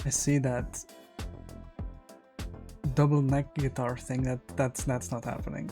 I see that double neck guitar thing. That's not happening.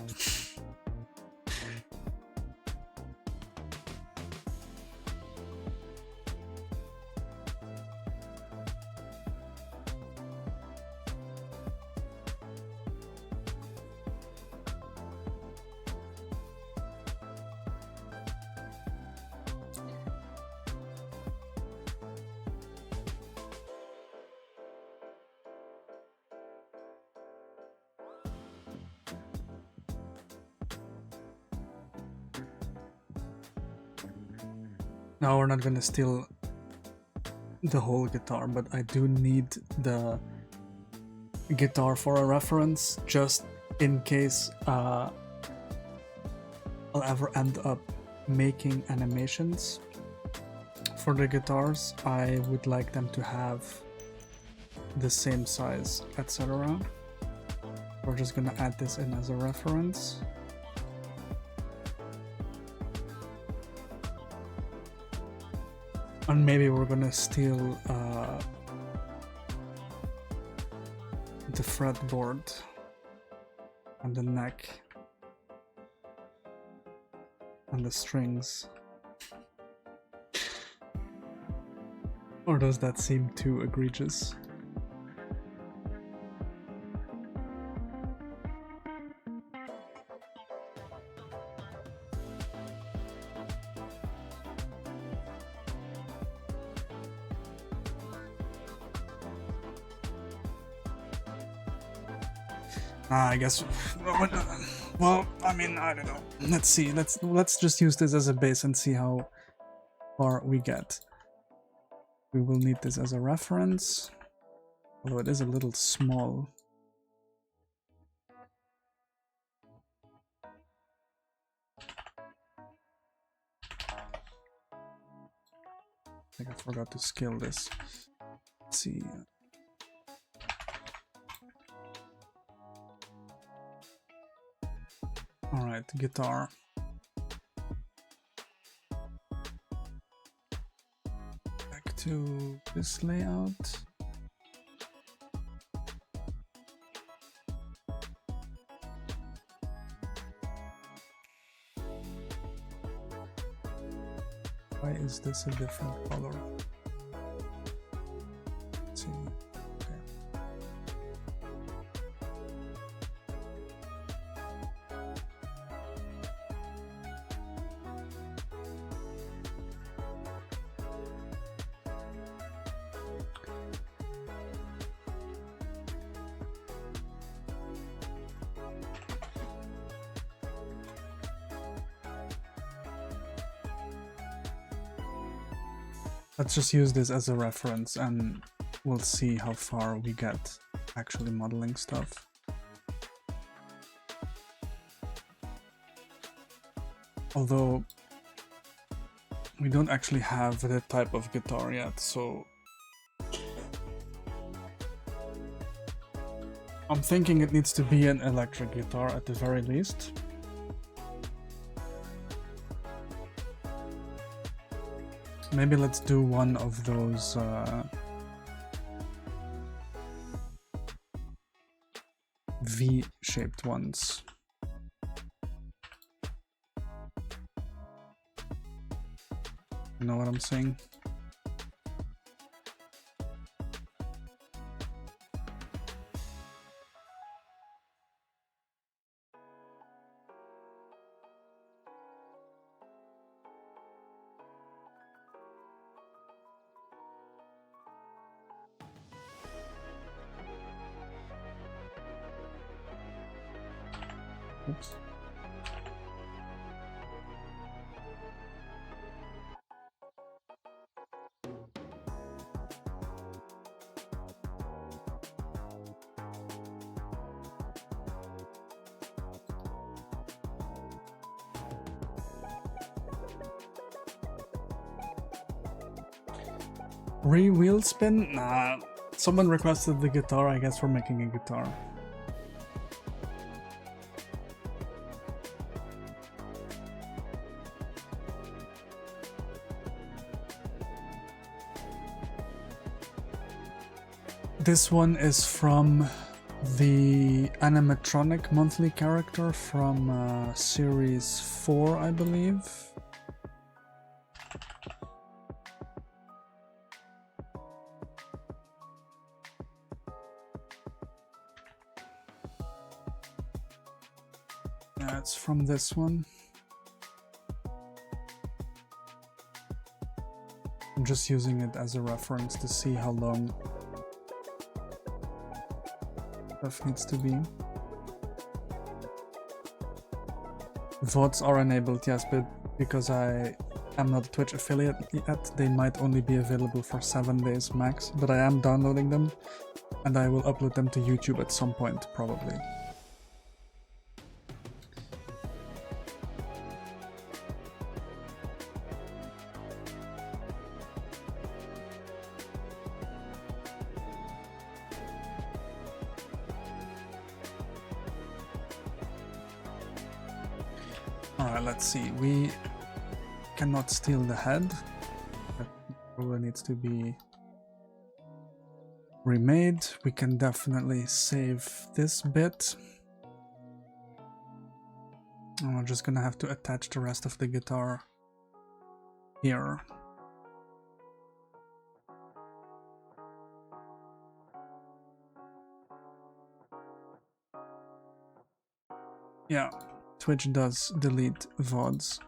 Now we're not gonna steal the whole guitar, but I do need the guitar for a reference, just in case I'll ever end up making animations for the guitars. I would like them to have the same size, etc. We're just gonna add this in as a reference. And maybe we're gonna steal the fretboard and the neck and the strings. Or does that seem too egregious? I guess. Well, I mean, I don't know. Let's see. Let's just use this as a base and see how far we get. We will need this as a reference, although it is a little small. I think I forgot to scale this. Let's see. Alright, guitar. Back to this layout. Why is this a different color? Let's see. Let's just use this as a reference and we'll see how far we get actually modeling stuff. Although we don't actually have that type of guitar yet, so I'm thinking it needs to be an electric guitar at the very least. Maybe let's do one of those V-shaped ones. You know what I'm saying? Oops. Wheel spin? Nah. Someone requested the guitar, I guess we're making a guitar. This one is from the animatronic monthly character from series 4, I believe. Yeah, it's from this one. I'm just using it as a reference to see how long stuff needs to be. VODs are enabled, yes, but because I am not a Twitch affiliate yet, they might only be available for 7 days max, but I am downloading them and I will upload them to YouTube at some point, probably. Let's see, we cannot steal the head. That probably needs to be remade. We can definitely save this bit. And we're just gonna have to attach the rest of the guitar here. Yeah. Twitch does delete VODs.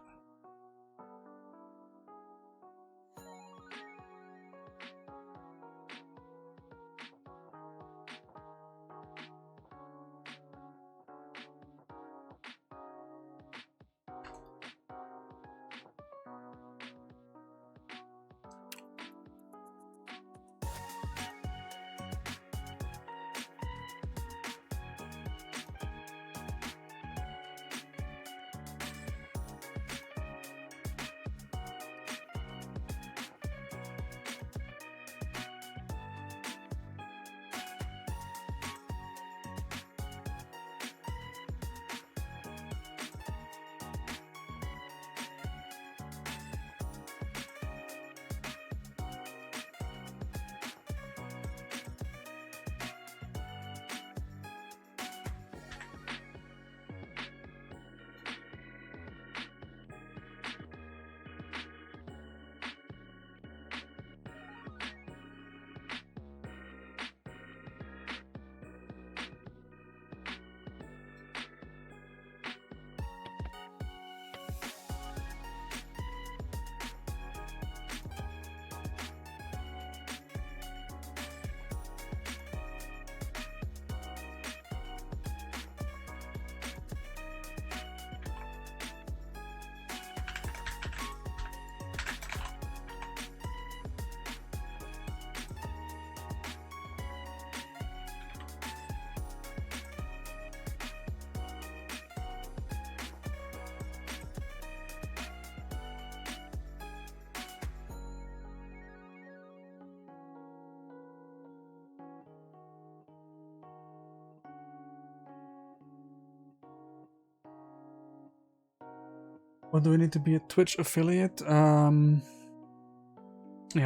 What do we need to be a Twitch affiliate? Yeah,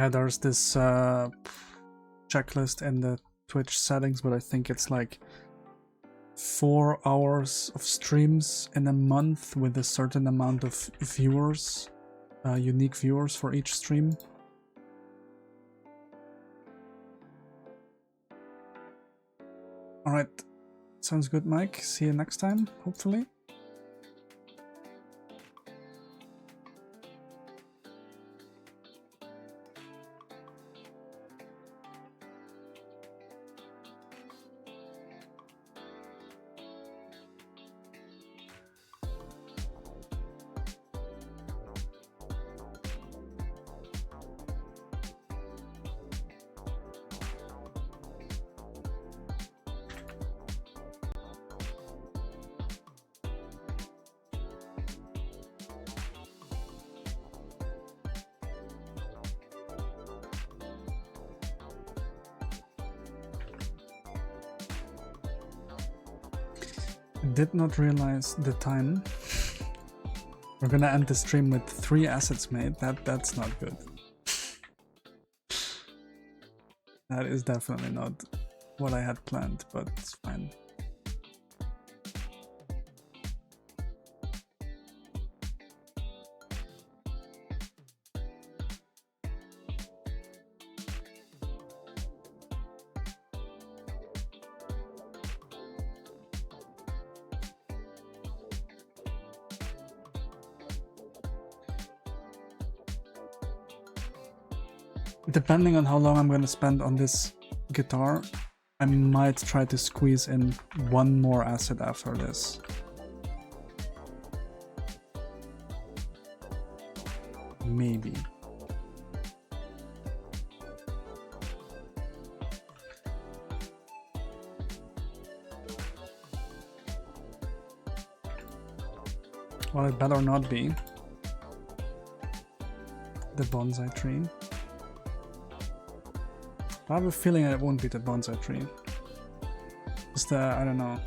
there's this checklist in the Twitch settings, but I think it's like 4 hours of streams in a month with a certain amount of viewers, unique viewers for each stream. Alright, sounds good, Mike. See you next time, hopefully. Did not realize the time. We're gonna end the stream with 3 assets made. That's not good. That is definitely not what I had planned, but it's fine. Depending on how long I'm going to spend on this guitar, I might try to squeeze in 1 more asset after this. Maybe. Well, it better not be the bonsai tree. I have a feeling it won't be the bonsai tree. Just I don't know.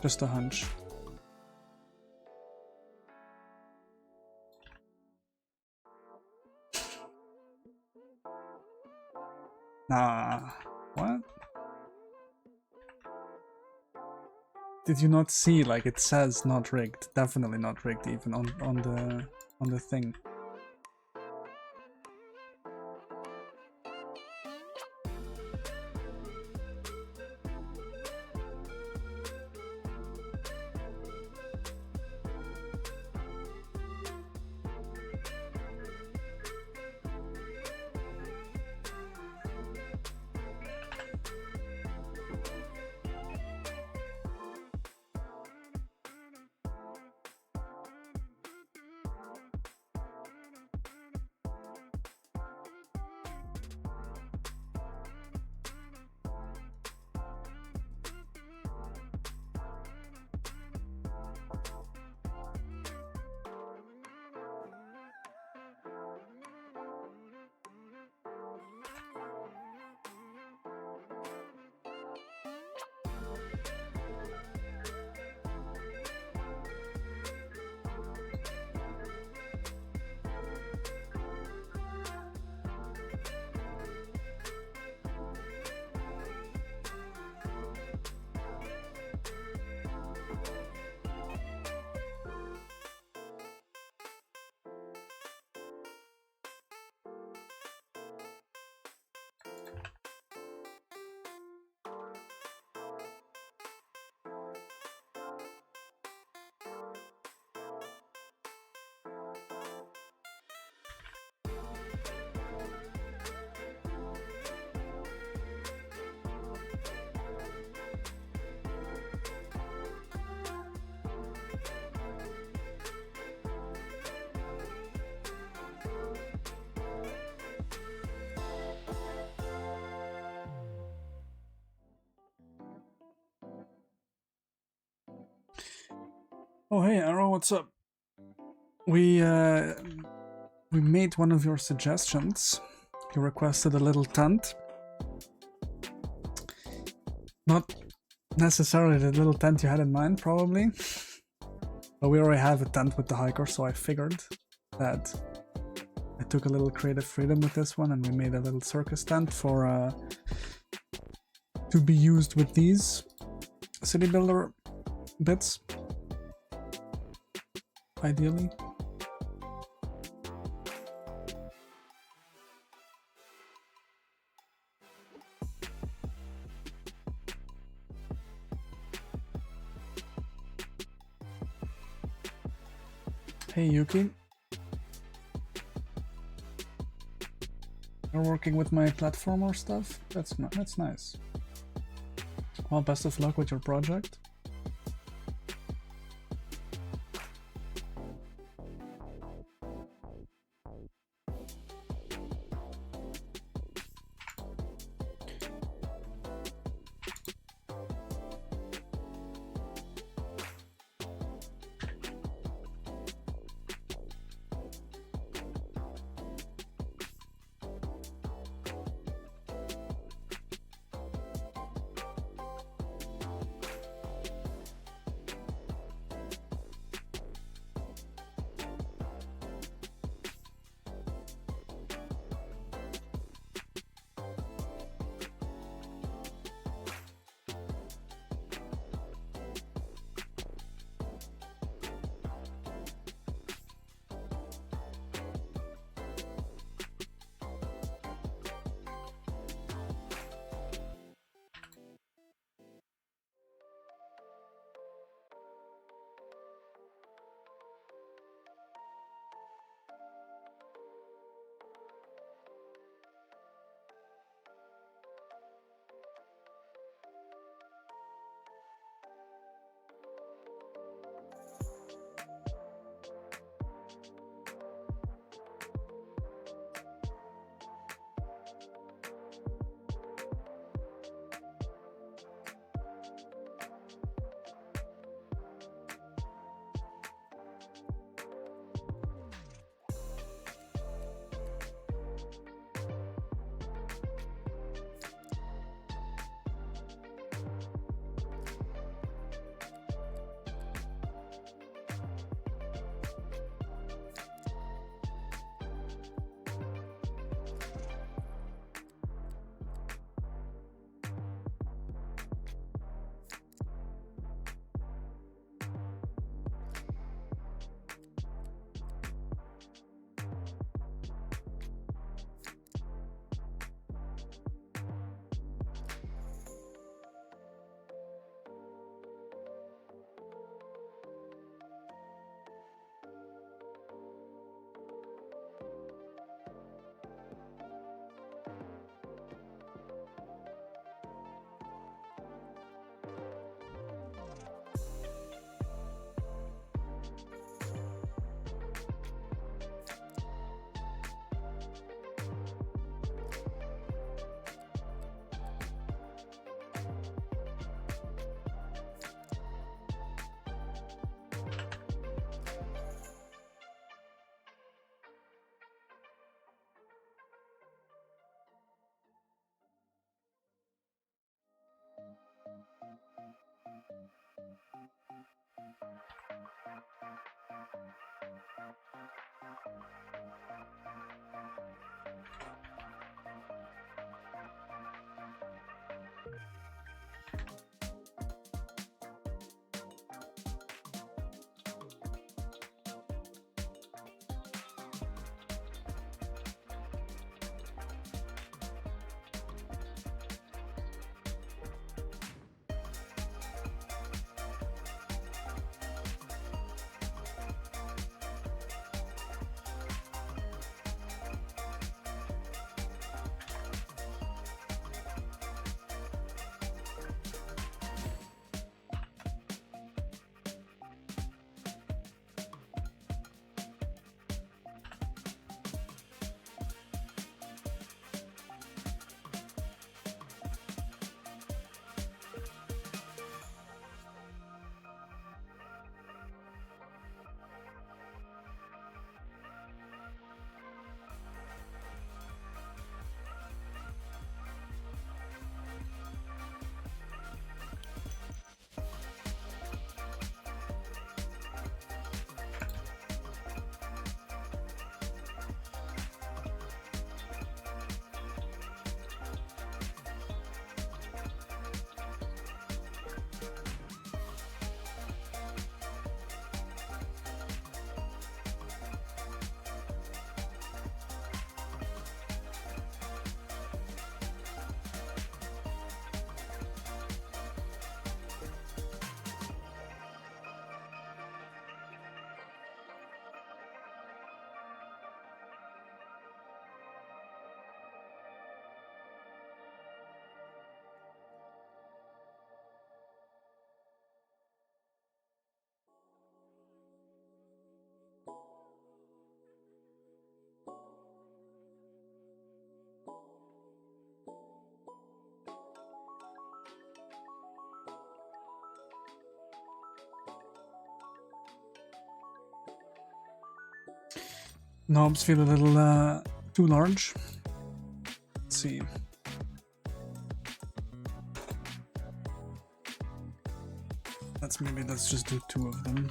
Just a hunch. Nah. What? Did you not see? Like, it says not rigged. Definitely not rigged, even on the thing. Oh hey Arrow, what's up? We made one of your suggestions. You requested a little tent. Not necessarily the little tent you had in mind, probably. But we already have a tent with the hiker, so I figured that I took a little creative freedom with this one, and we made a little circus tent for to be used with these city builder bits, ideally. Hey Yuki, you're working with my platformer stuff? That's nice. Well, best of luck with your project. knobs feel a little too large. Let's see. Let's just do 2 of them.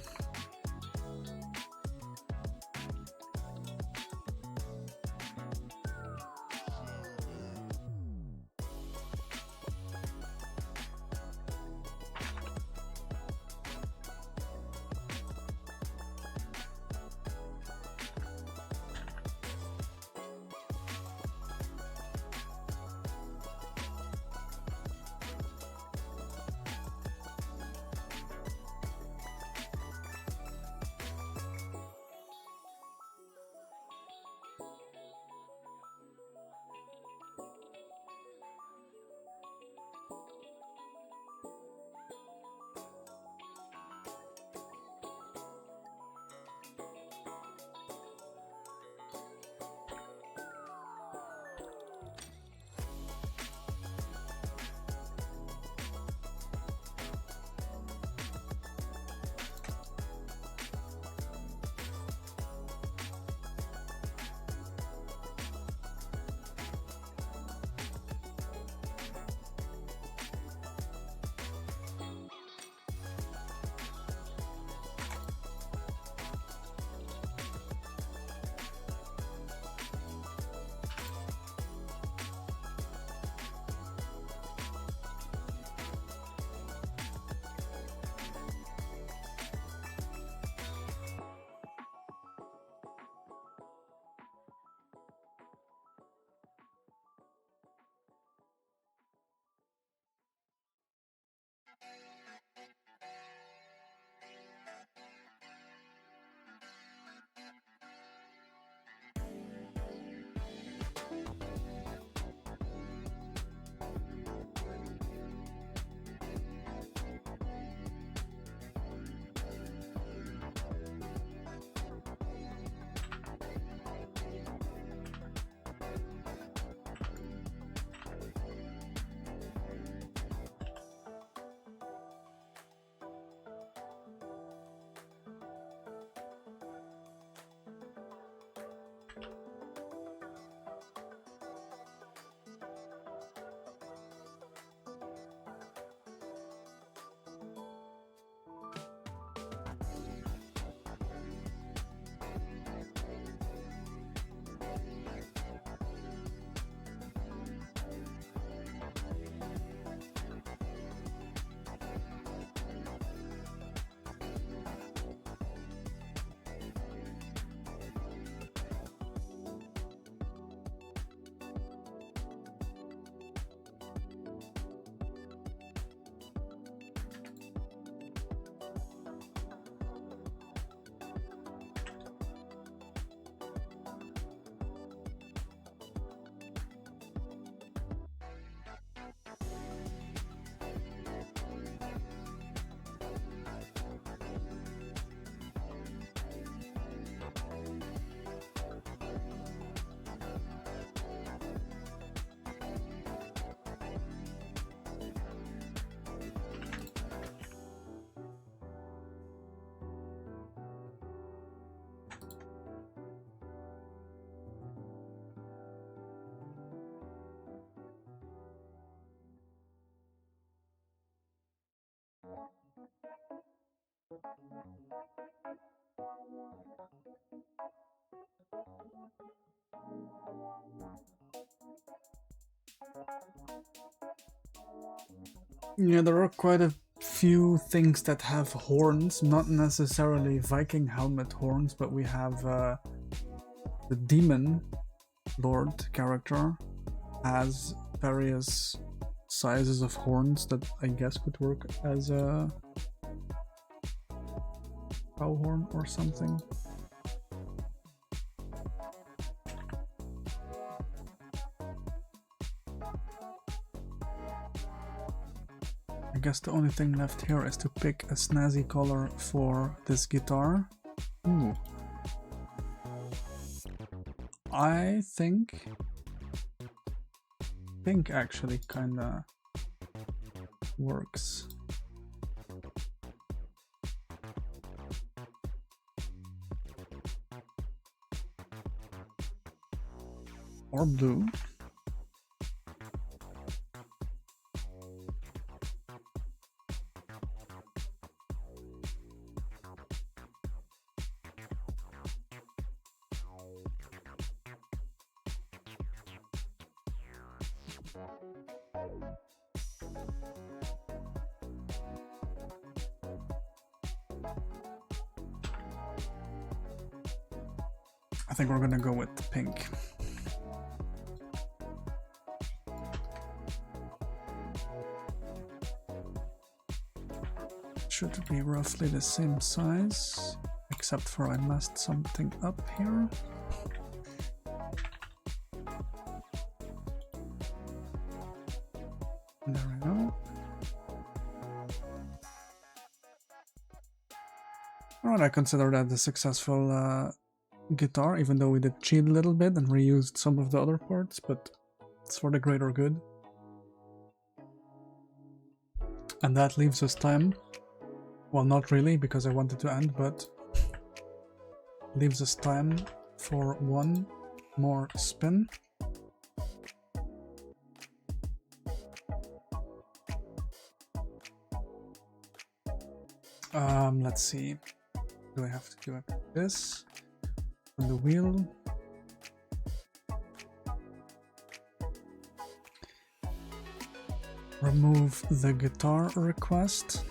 Yeah, there are quite a few things that have horns, not necessarily Viking helmet horns, but we have the demon lord character has various sizes of horns that I guess could work as a cow horn or something. I guess the only thing left here is to pick a snazzy color for this guitar. Ooh. I think pink actually kinda works. or blue. I think we're gonna go with pink. Should be roughly the same size, except for I messed something up here. There we go. Alright, I consider that a successful guitar, even though we did cheat a little bit and reused some of the other parts, but it's for the greater good. And that leaves us time. Well, not really, because I wanted to end, but leaves us time for one more spin. Let's see. Do I have to do this on the wheel? Remove the guitar request.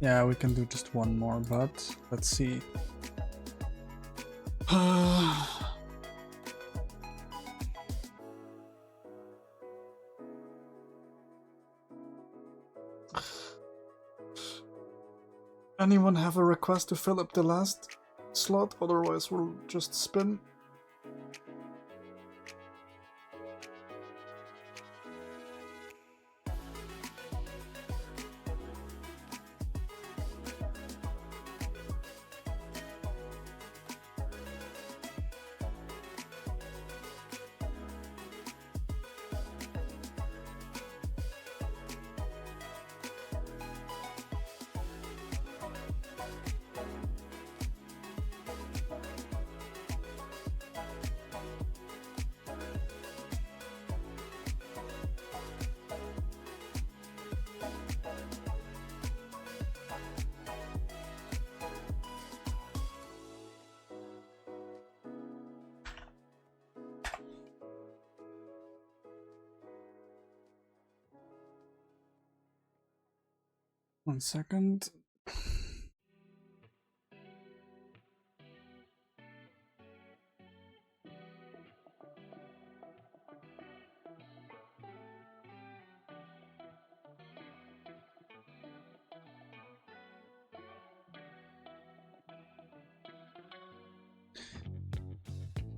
Yeah, we can do just one more, but let's see. Anyone have a request to fill up the last slot? Otherwise we'll just spin. One second.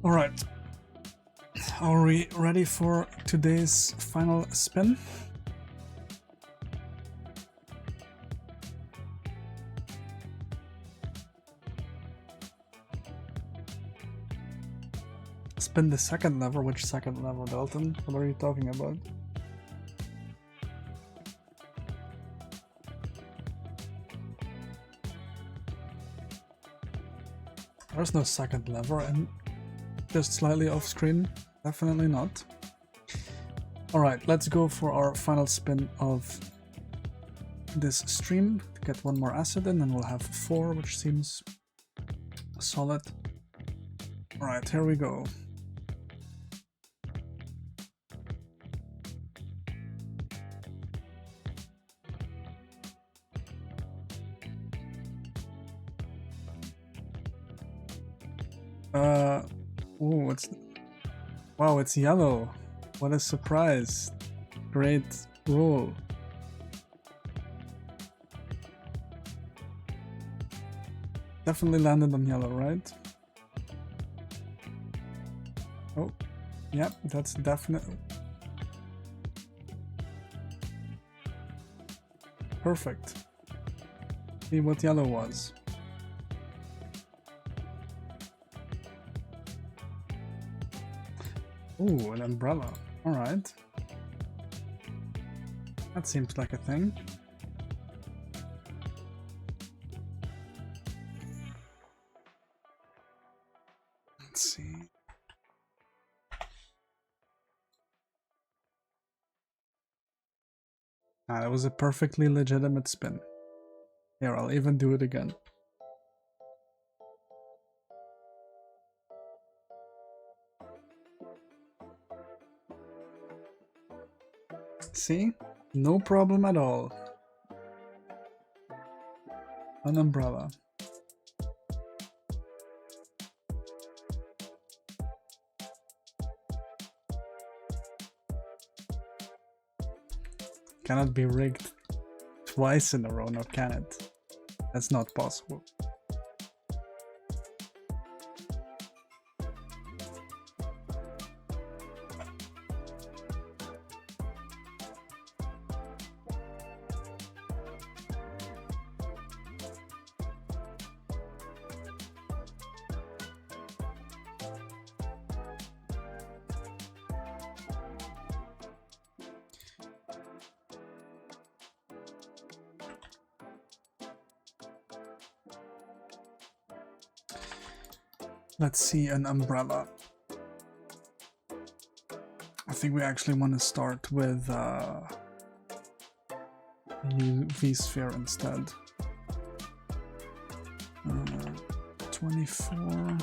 All right. Are we ready for today's final spin? Spin the second lever. Which second lever, Dalton? What are you talking about? There's no second lever, and just slightly off screen. Definitely not. Alright, let's go for our final spin of this stream to get one more acid in, and we'll have 4, which seems solid. Alright, here we go. Ooh, wow, it's yellow. What a surprise. Great roll. Definitely landed on yellow, right? Oh, yep, that's definitely perfect. See what yellow was. Ooh, an umbrella. Alright. That seems like a thing. Let's see. Ah, that was a perfectly legitimate spin. Here, I'll even do it again. See? No problem at all. An umbrella. Cannot be rigged twice in a row, now can it? That's not possible. Let's see, an umbrella. I think we actually want to start with UV sphere instead. 24.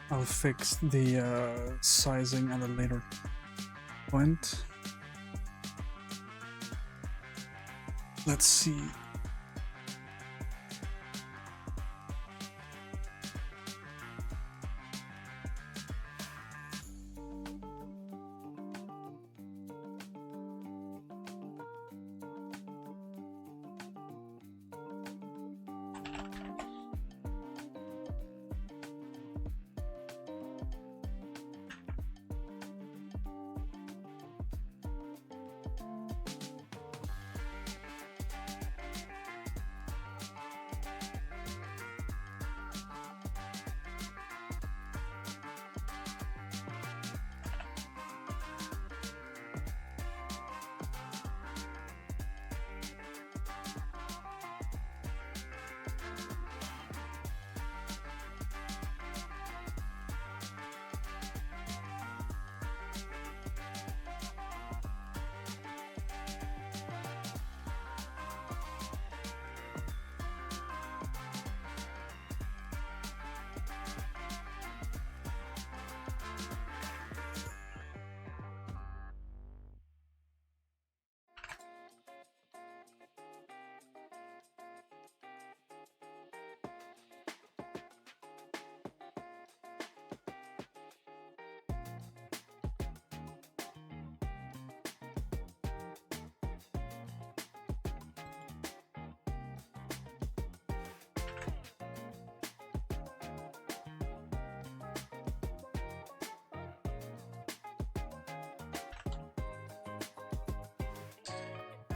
I'll fix the sizing at a later point. Let's see.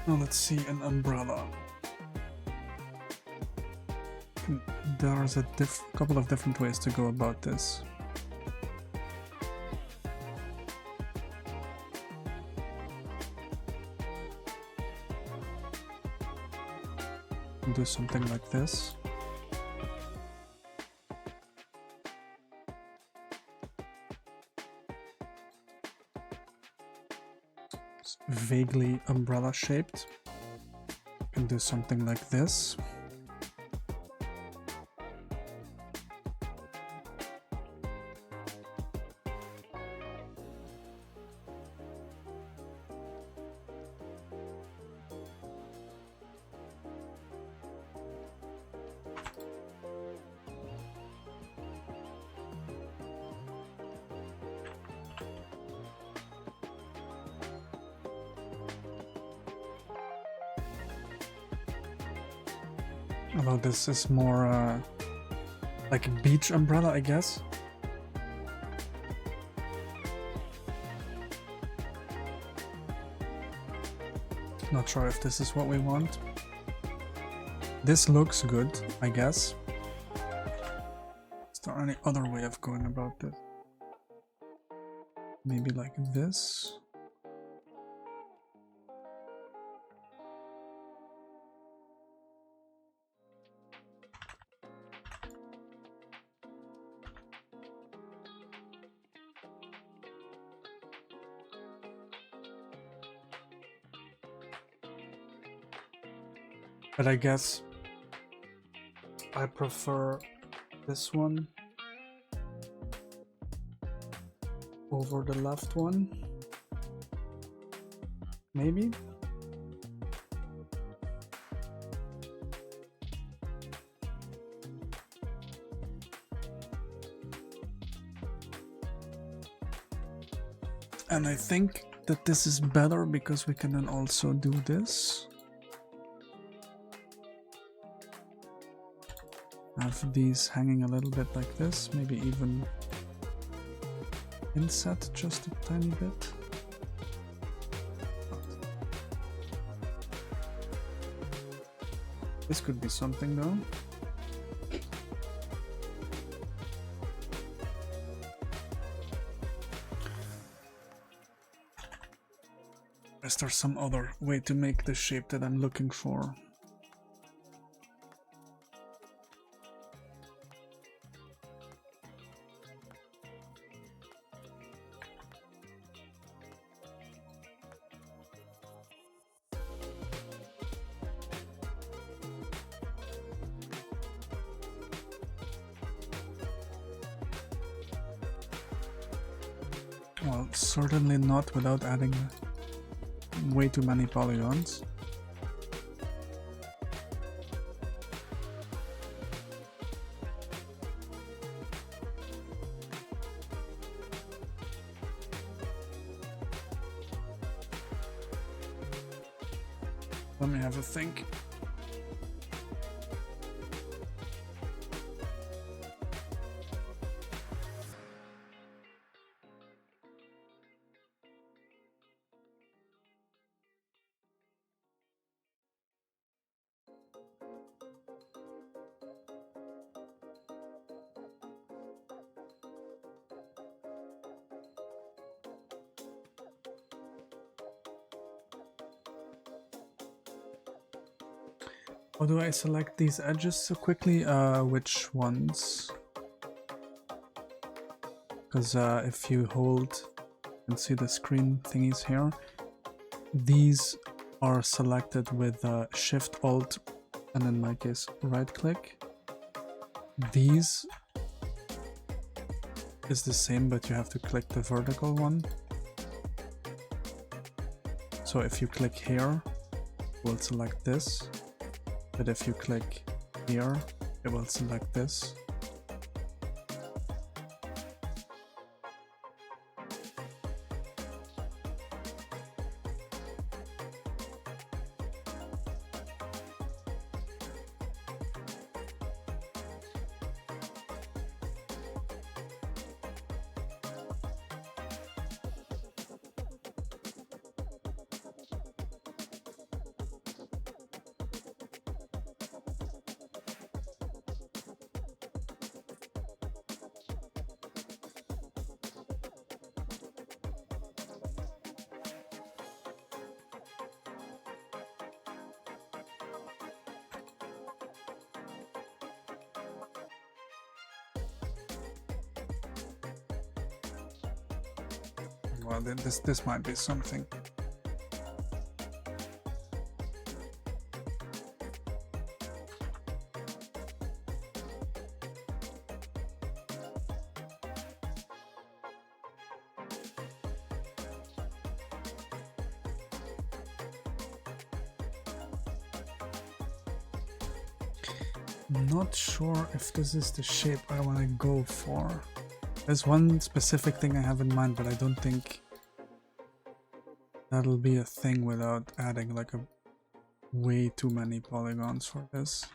Now let's see, an umbrella. There's a couple of different ways to go about this. Do do something like this. It's vaguely umbrella shaped. You can do something like this. Although this is more like a beach umbrella, I guess. Not sure if this is what we want. This looks good, I guess. Is there any other way of going about this? Maybe like this? But I guess I prefer this one over the left one. Maybe? And I think that this is better because we can then also do this. Have these hanging a little bit like this, maybe even inset just a tiny bit. This could be something though. Is there some other way to make the shape that I'm looking for? Well, certainly not without adding way too many polygons. Let me have a think. How do I select these edges so quickly? Which ones? Because if you hold and see the screen thingies here, these are selected with Shift Alt and in my case right click. These is the same, but you have to click the vertical one. So if you click here, we'll select this. But if you click here, it will select this. well, then this might be something. Not sure if this is the shape I want to go for. There's one specific thing I have in mind, but I don't think that'll be a thing without adding like a way too many polygons for this.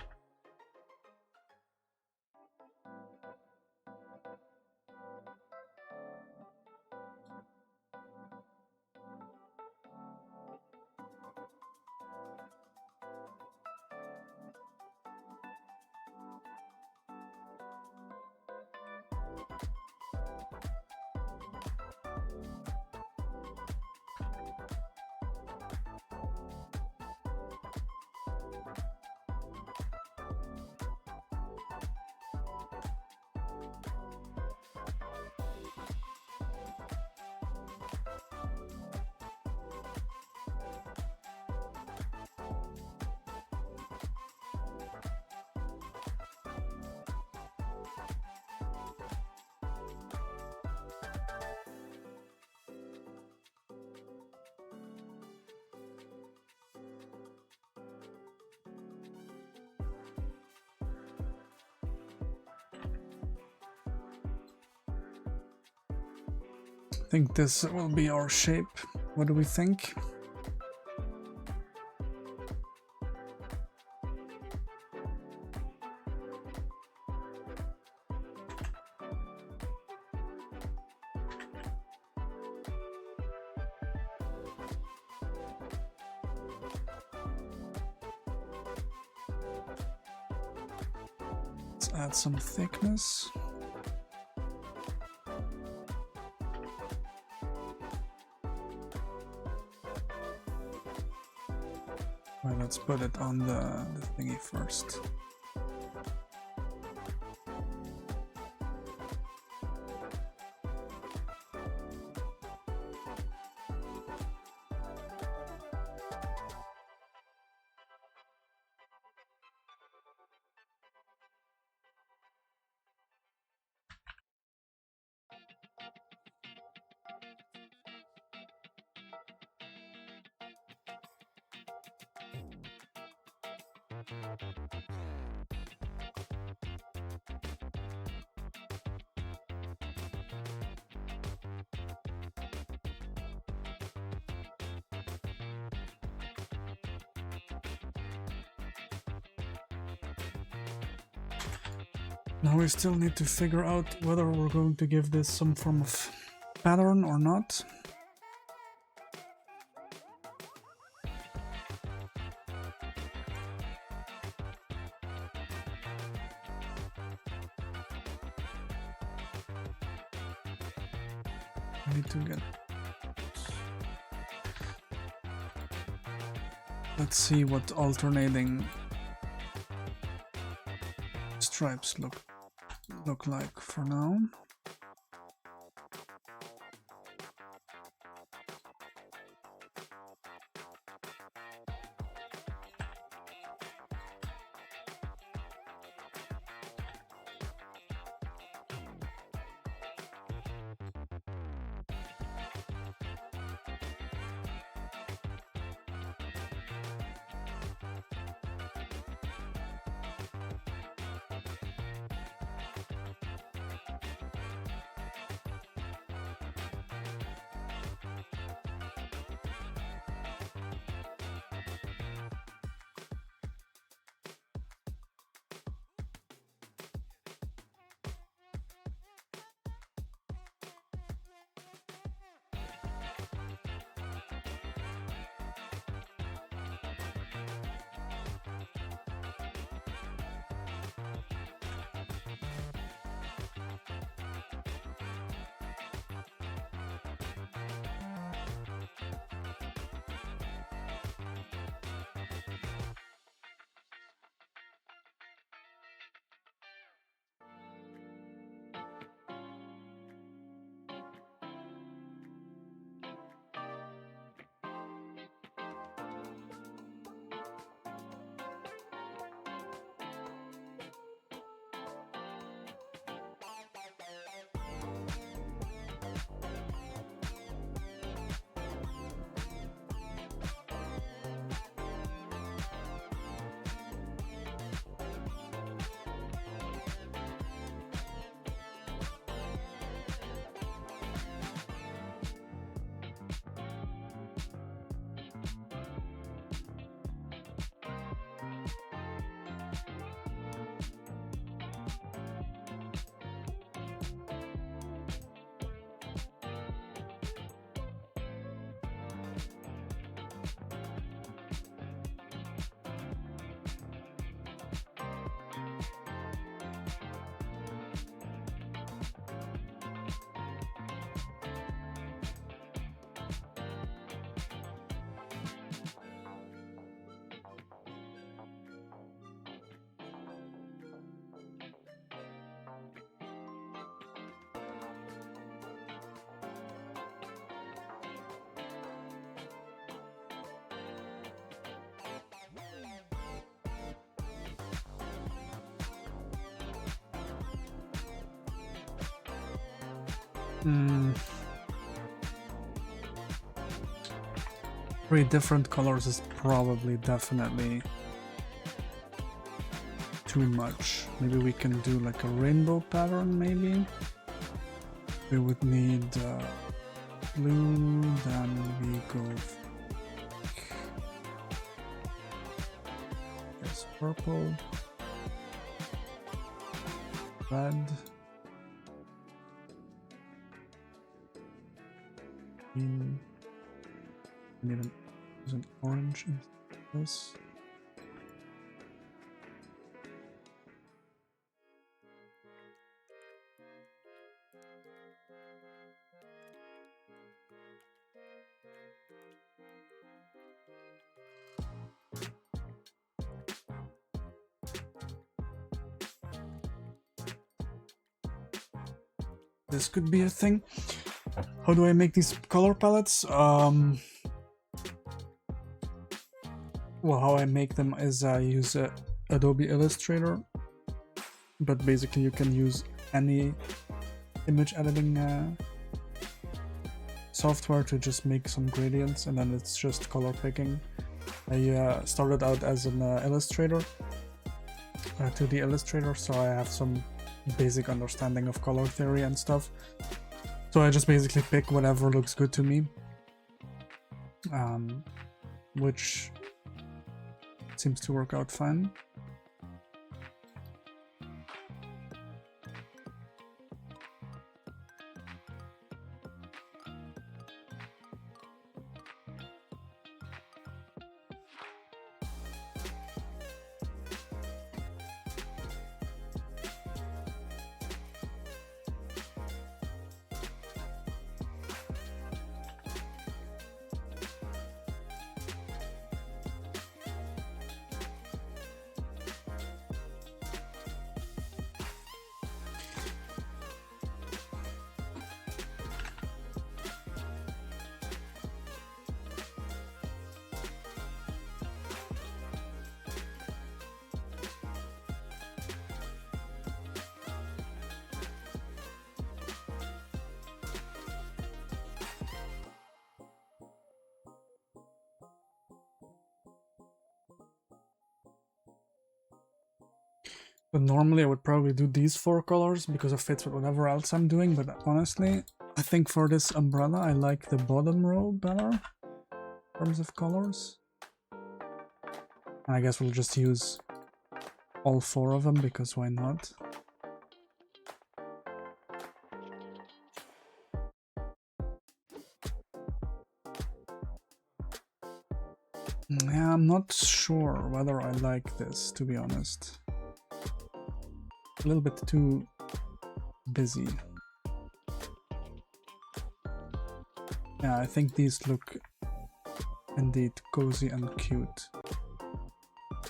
I think this will be our shape. What do we think? Let's add some thickness. Well, let's put it on the thingy first. Now we still need to figure out whether we're going to give this some form of pattern or not. I need to get... Let's see what alternating stripes look like for now. Three different colors is probably definitely too much. Maybe we can do like a rainbow pattern, maybe. We would need blue, then we go yes, purple, red, green. We need an orange in this. This could be a thing. How do I make these color palettes? Well, how I make them is I use Adobe Illustrator, but basically you can use any image editing software to just make some gradients, and then it's just color picking. I started out as an Illustrator, 2D Illustrator, so I have some basic understanding of color theory and stuff. So I just basically pick whatever looks good to me, which seems to work out fine. But normally I would probably do these 4 colors because it fits with whatever else I'm doing, but honestly, I think for this umbrella I like the bottom row better in terms of colors. And I guess we'll just use all 4 of them because why not? Yeah, I'm not sure whether I like this, to be honest. A little bit too busy. Yeah, I think these look indeed cozy and cute.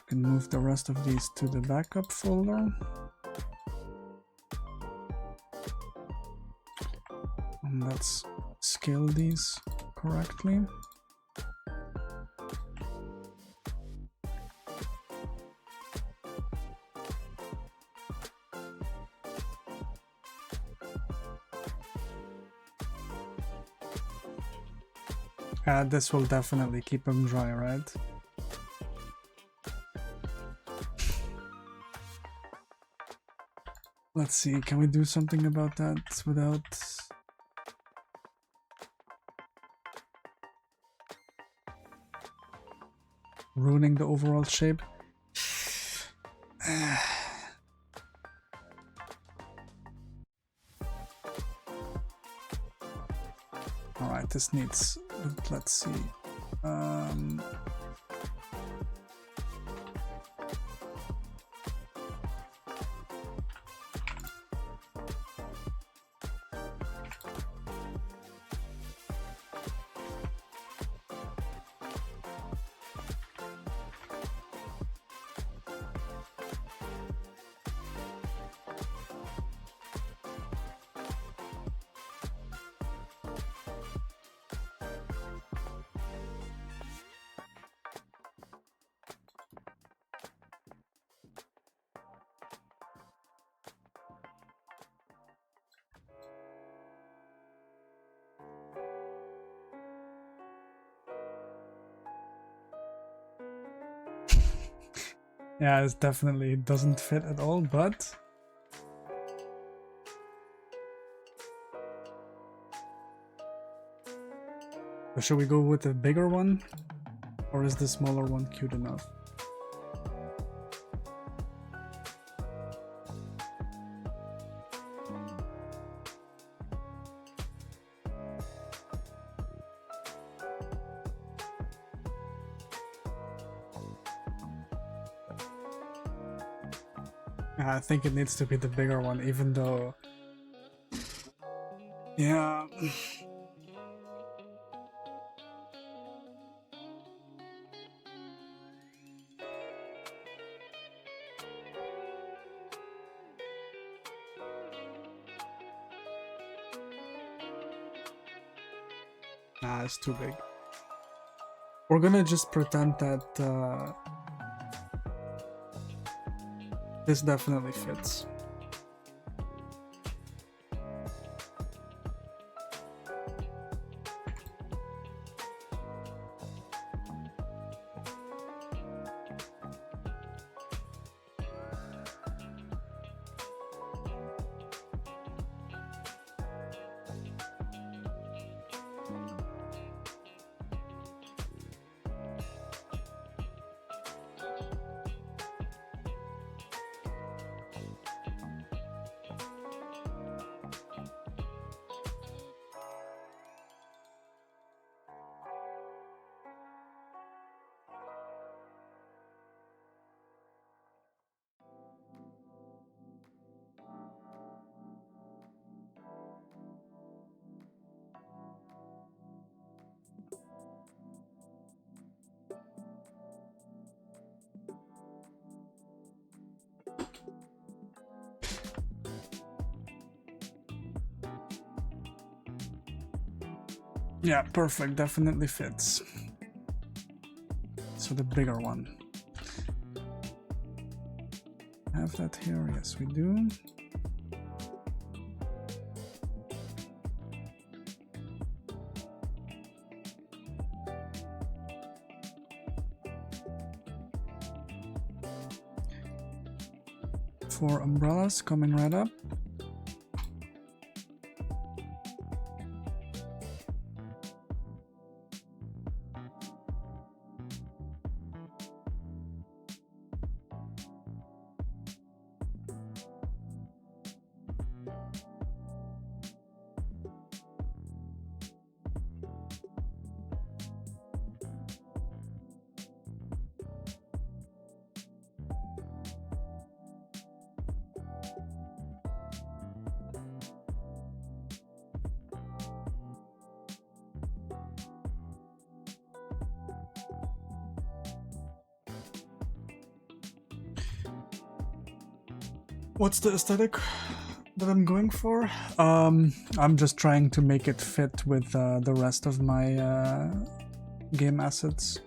Can move the rest of these to the backup folder. And let's scale these correctly. This will definitely keep them dry, right? Let's see, can we do something about that without... ruining the overall shape? Alright, this needs... let's see. Yeah, it definitely doesn't fit at all, but should we go with the bigger one? Or is the smaller one cute enough? I think it needs to be the bigger one, even though... Yeah... Nah, it's too big. We're gonna just pretend that this definitely fits. Yeah, perfect, definitely fits. So the bigger one. Have that here, yes we do. Four umbrellas coming right up. What's the aesthetic that I'm going for? I'm just trying to make it fit with the rest of my game assets,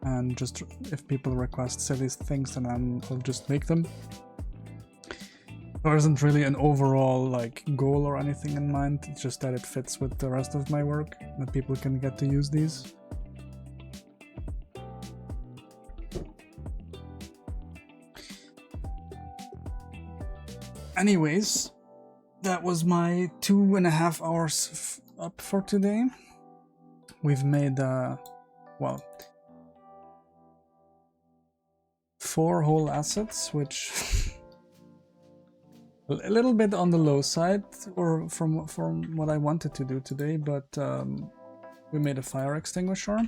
and just if people request silly things, then I'll just make them. There isn't really an overall like goal or anything in mind. It's just that it fits with the rest of my work, that people can get to use these. Anyways, that was my 2.5 hours up for today. We've made, well, 4 whole assets, which a little bit on the low side, or from what I wanted to do today, but we made a fire extinguisher.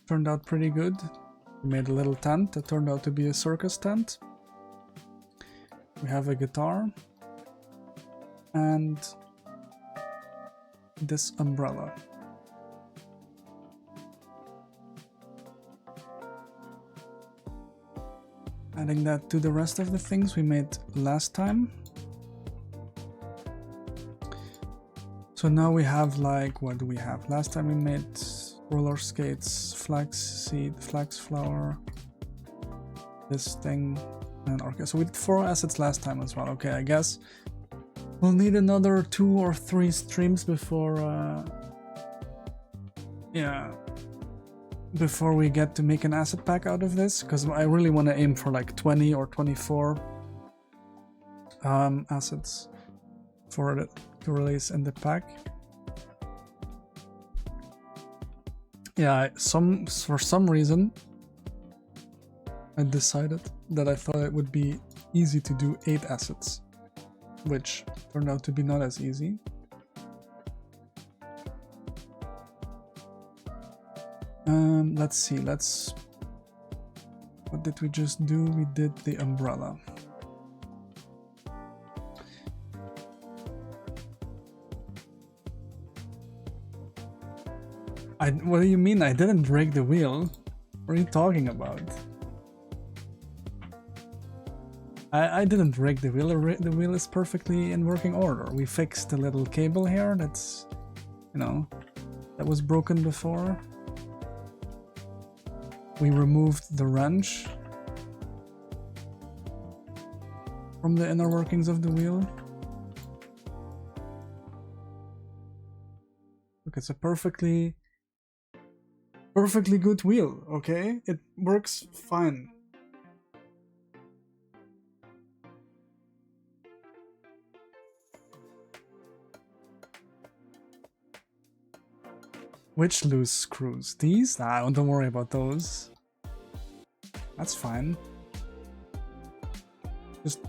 Turned out pretty good. We made a little tent that turned out to be a circus tent. We have a guitar and this umbrella. Adding that to the rest of the things we made last time. So now we have like, what do we have? Last time we made roller skates, flax seed, flax flower, this thing. And okay, so we did 4 assets last time as well. Okay, I guess we'll need another 2 or 3 streams before yeah, before we get to make an asset pack out of this, because I really want to aim for like 20 or 24 assets for it to release in the pack. Yeah, for some reason I decided that I thought it would be easy to do 8 assets, which turned out to be not as easy. Let's see, what did we just do? We did the umbrella. What do you mean I didn't break the wheel? What are you talking about? I didn't break the wheel. The wheel is perfectly in working order. We fixed the little cable here that's, you know, that was broken before. We removed the wrench from the inner workings of the wheel. Look, it's a perfectly good wheel, okay? It works fine. Which loose screws? These? Nah, don't worry about those. That's fine. Just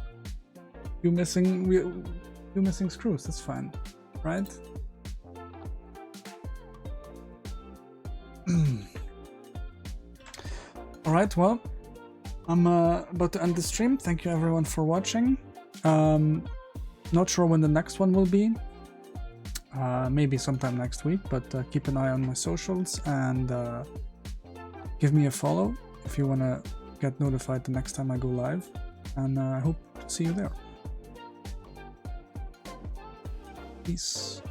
few missing screws, that's fine, right? Alright, well, I'm about to end the stream. Thank you everyone for watching. Not sure when the next one will be. Maybe sometime next week, but keep an eye on my socials and give me a follow if you want to get notified the next time I go live. And I hope to see you there. Peace.